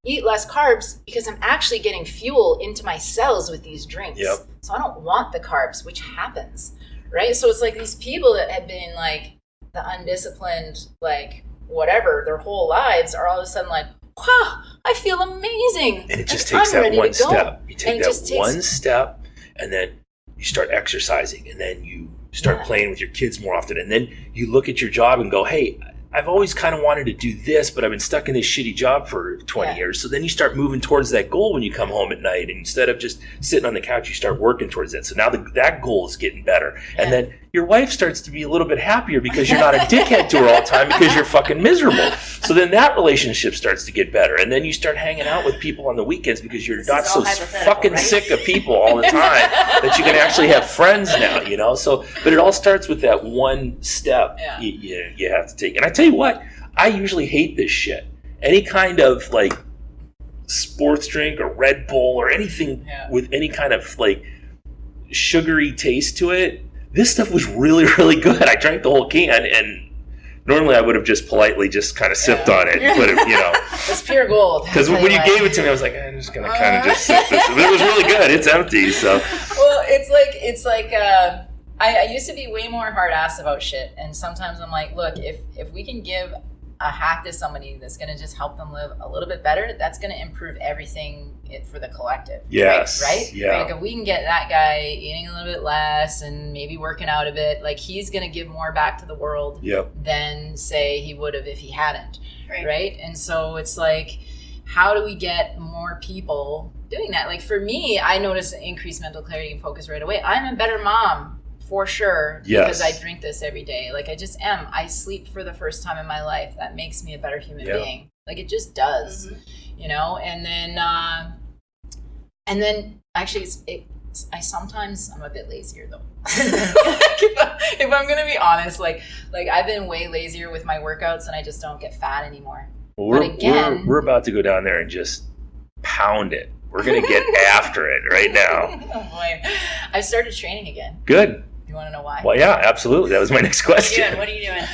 [SPEAKER 2] eat less carbs because I'm actually getting fuel into my cells with these drinks.
[SPEAKER 4] Yep.
[SPEAKER 2] So I don't want the carbs, which happens, right? So it's like these people that have been like the undisciplined, like whatever, their whole lives are all of a sudden like, wow, I feel amazing.
[SPEAKER 4] And it just takes that one step. You take that one step and then you start exercising and then you start playing with your kids more often. And then you look at your job and go, hey, I've always kind of wanted to do this, but I've been stuck in this shitty job for 20 years. So then you start moving towards that goal when you come home at night. And instead of just sitting on the couch, you start working towards that. So now that goal is getting better. And then your wife starts to be a little bit happier because you're not a dickhead to her all the time because you're fucking miserable. So then that relationship starts to get better. And then you start hanging out with people on the weekends because you're not so fucking sick of people all the time that you can actually have friends now, you know? So, but it all starts with that one step you have to take. And I tell you what, I usually hate this shit. Any kind of like sports drink or Red Bull or anything with any kind of like sugary taste to it, this stuff was really, really good. I drank the whole can, and normally I would have just politely just kind of sipped on it, but you know,
[SPEAKER 2] it's pure gold.
[SPEAKER 4] Because when you gave it to me, I was like, I'm just gonna kind of just sip this. But it was really good. It's empty, so.
[SPEAKER 2] Well, it's like I used to be way more hard ass about shit, and sometimes I'm like, look, if we can give a hack to somebody that's going to just help them live a little bit better, that's going to improve everything for the collective.
[SPEAKER 4] Yes.
[SPEAKER 2] Right?
[SPEAKER 4] Yeah.
[SPEAKER 2] Like if we can get that guy eating a little bit less and maybe working out a bit, like he's going to give more back to the world than say he would have if he hadn't. Right? And so it's like, how do we get more people doing that? Like for me, I notice increased mental clarity and focus right away. I'm a better mom. For sure, because I drink this every day. Like I just am. I sleep for the first time in my life. That makes me a better human being. Like it just does, you know. And then actually, I sometimes I'm a bit lazier though. if I'm gonna be honest, like I've been way lazier with my workouts, and I just don't get fat anymore.
[SPEAKER 4] Well, we're about to go down there and just pound it. We're gonna get after it right now.
[SPEAKER 2] Oh boy, I started training again.
[SPEAKER 4] Good.
[SPEAKER 2] You want to know why?
[SPEAKER 4] Well, yeah, absolutely. That was my next question.
[SPEAKER 3] What are you doing?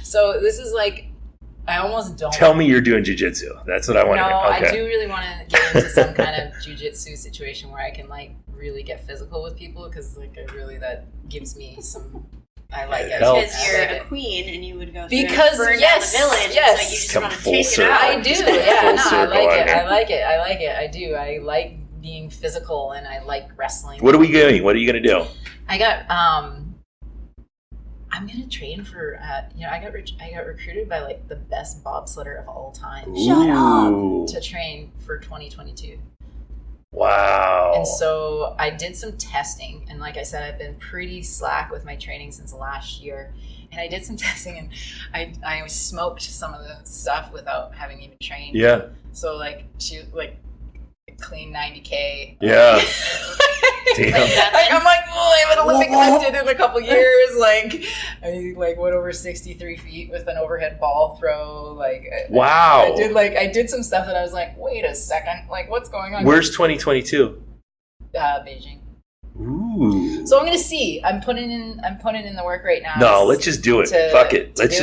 [SPEAKER 2] So this is like, I almost don't.
[SPEAKER 4] Tell me you're doing jiu-jitsu. That's what I want to know.
[SPEAKER 2] Okay. I do really want to get into some kind of jiu-jitsu situation where I can like really get physical with people, because like that gives me some. I like it.
[SPEAKER 3] Because you're a queen and you would go through
[SPEAKER 2] because
[SPEAKER 3] burn down the village.
[SPEAKER 2] Yes.
[SPEAKER 3] So you just
[SPEAKER 4] Come
[SPEAKER 3] want to
[SPEAKER 4] full
[SPEAKER 3] take
[SPEAKER 4] circle.
[SPEAKER 3] it out.
[SPEAKER 2] I do. Yeah, no, I like it.
[SPEAKER 4] here.
[SPEAKER 2] I like it. I do. I like being physical and I like wrestling.
[SPEAKER 4] What are we doing? What are you going to do?
[SPEAKER 2] I got. I'm gonna train for. I got recruited by like the best bobsledder of all time.
[SPEAKER 3] Shut up.
[SPEAKER 2] To train for 2022.
[SPEAKER 4] Wow.
[SPEAKER 2] And so I did some testing, and like I said, I've been pretty slack with my training since last year. And I did some testing, and I smoked some of the stuff without having even trained.
[SPEAKER 4] Yeah.
[SPEAKER 2] So like clean 90K.
[SPEAKER 4] Yeah. Damn.
[SPEAKER 2] I'm like, I have an Olympic lifted in a couple years. Like I went over 63 feet with an overhead ball throw. Like
[SPEAKER 4] wow.
[SPEAKER 2] I did some stuff that I was like, wait a second, like what's going on?
[SPEAKER 4] Where's 2022?
[SPEAKER 2] Beijing.
[SPEAKER 4] Ooh.
[SPEAKER 2] So I'm gonna see. I'm putting in the work right now.
[SPEAKER 4] No, let's just do it. Fuck it. Let's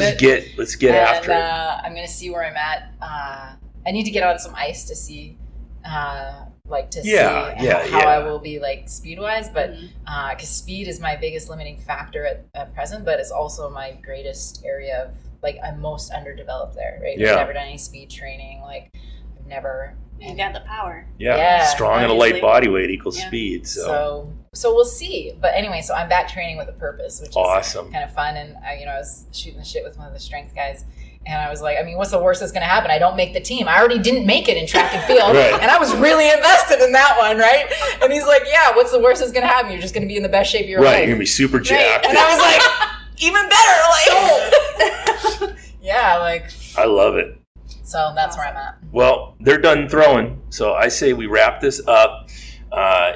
[SPEAKER 4] get after it.
[SPEAKER 2] I'm gonna see where I'm at. I need to get on some ice to see. See how I will be like speed wise, but because speed is my biggest limiting factor at present, but it's also my greatest area of like I'm most underdeveloped there, right?
[SPEAKER 4] Yeah.
[SPEAKER 2] I've never done any speed training, like I've never.
[SPEAKER 3] You got the power.
[SPEAKER 4] Yeah. Strong and a light body weight equals speed. So we'll see. But anyway, so I'm back training with a purpose, which is awesome.
[SPEAKER 2] Kind of fun. And I was shooting the shit with one of the strength guys. And I was like, I mean, what's the worst that's going to happen? I don't make the team. I already didn't make it in track and field.
[SPEAKER 4] Right.
[SPEAKER 2] And I was really invested in that one, right? And he's like, yeah, what's the worst that's going to happen? You're just going to be in the best shape of your life.
[SPEAKER 4] Right, you're going to be super jacked.
[SPEAKER 2] And I was like, even better. Like, yeah, like.
[SPEAKER 4] I love it.
[SPEAKER 2] So that's where I'm at.
[SPEAKER 4] Well, they're done throwing. So I say we wrap this up.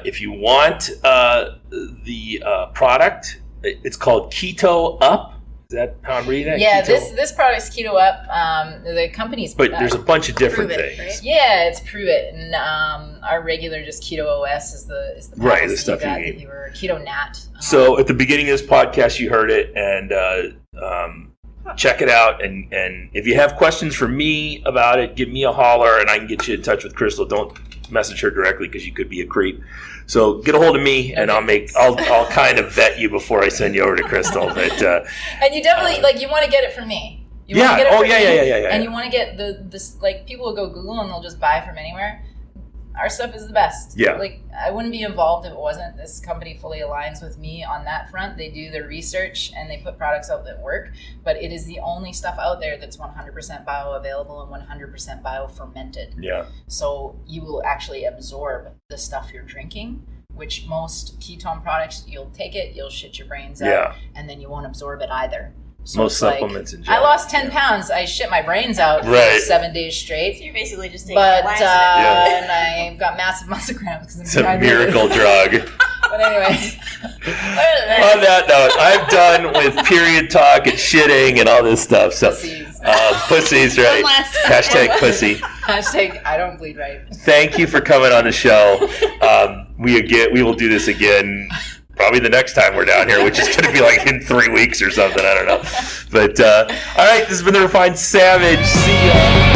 [SPEAKER 4] If you want the product, it's called Keto Up. Is that how I'm reading it?
[SPEAKER 2] Yeah,
[SPEAKER 4] Keto?
[SPEAKER 2] this product's Keto Up. The company's
[SPEAKER 4] but there's a bunch of different
[SPEAKER 3] Prove It,
[SPEAKER 4] things.
[SPEAKER 3] right?
[SPEAKER 2] Yeah, it's Prove It, and our regular just Keto OS is the
[SPEAKER 4] right, the stuff you need.
[SPEAKER 2] That you were Keto Nat.
[SPEAKER 4] So at the beginning of this podcast, you heard it, and check it out. And if you have questions for me about it, give me a holler, and I can get you in touch with Crystal. Don't message her directly because you could be a creep. So get a hold of me, and I'll kind of vet you before I send you over to Crystal. But
[SPEAKER 2] and you definitely you want to get it from me. You
[SPEAKER 4] yeah.
[SPEAKER 2] Want to get it from me,
[SPEAKER 4] Yeah.
[SPEAKER 2] And you want to get this like people will go Google and they'll just buy from anywhere. Our stuff is the best.
[SPEAKER 4] Yeah.
[SPEAKER 2] Like I wouldn't be involved if it wasn't. This company fully aligns with me on that front. They do their research and they put products out that work. But it is the only stuff out there that's 100% bioavailable and 100% biofermented.
[SPEAKER 4] Yeah.
[SPEAKER 2] So you will actually absorb the stuff you're drinking, which most ketone products, you'll take it, you'll shit your brains out, and then you won't absorb it either. So
[SPEAKER 4] most supplements in general.
[SPEAKER 2] I lost 10 pounds. I shit my brains out for 7 days straight.
[SPEAKER 3] So you're basically just taking
[SPEAKER 2] but
[SPEAKER 3] laxative.
[SPEAKER 2] and I got massive muscle cramps.
[SPEAKER 4] It's a miracle drug.
[SPEAKER 2] But anyway.
[SPEAKER 4] On that note, I'm done with period talk and shitting and all this stuff. So, pussies, right? Hashtag pussy.
[SPEAKER 2] Hashtag I don't bleed right.
[SPEAKER 4] Thank you for coming on the show. We will do this again. Probably the next time we're down here, which is going to be like in 3 weeks or something. I don't know. But, all right, this has been the Refined Savage. See ya.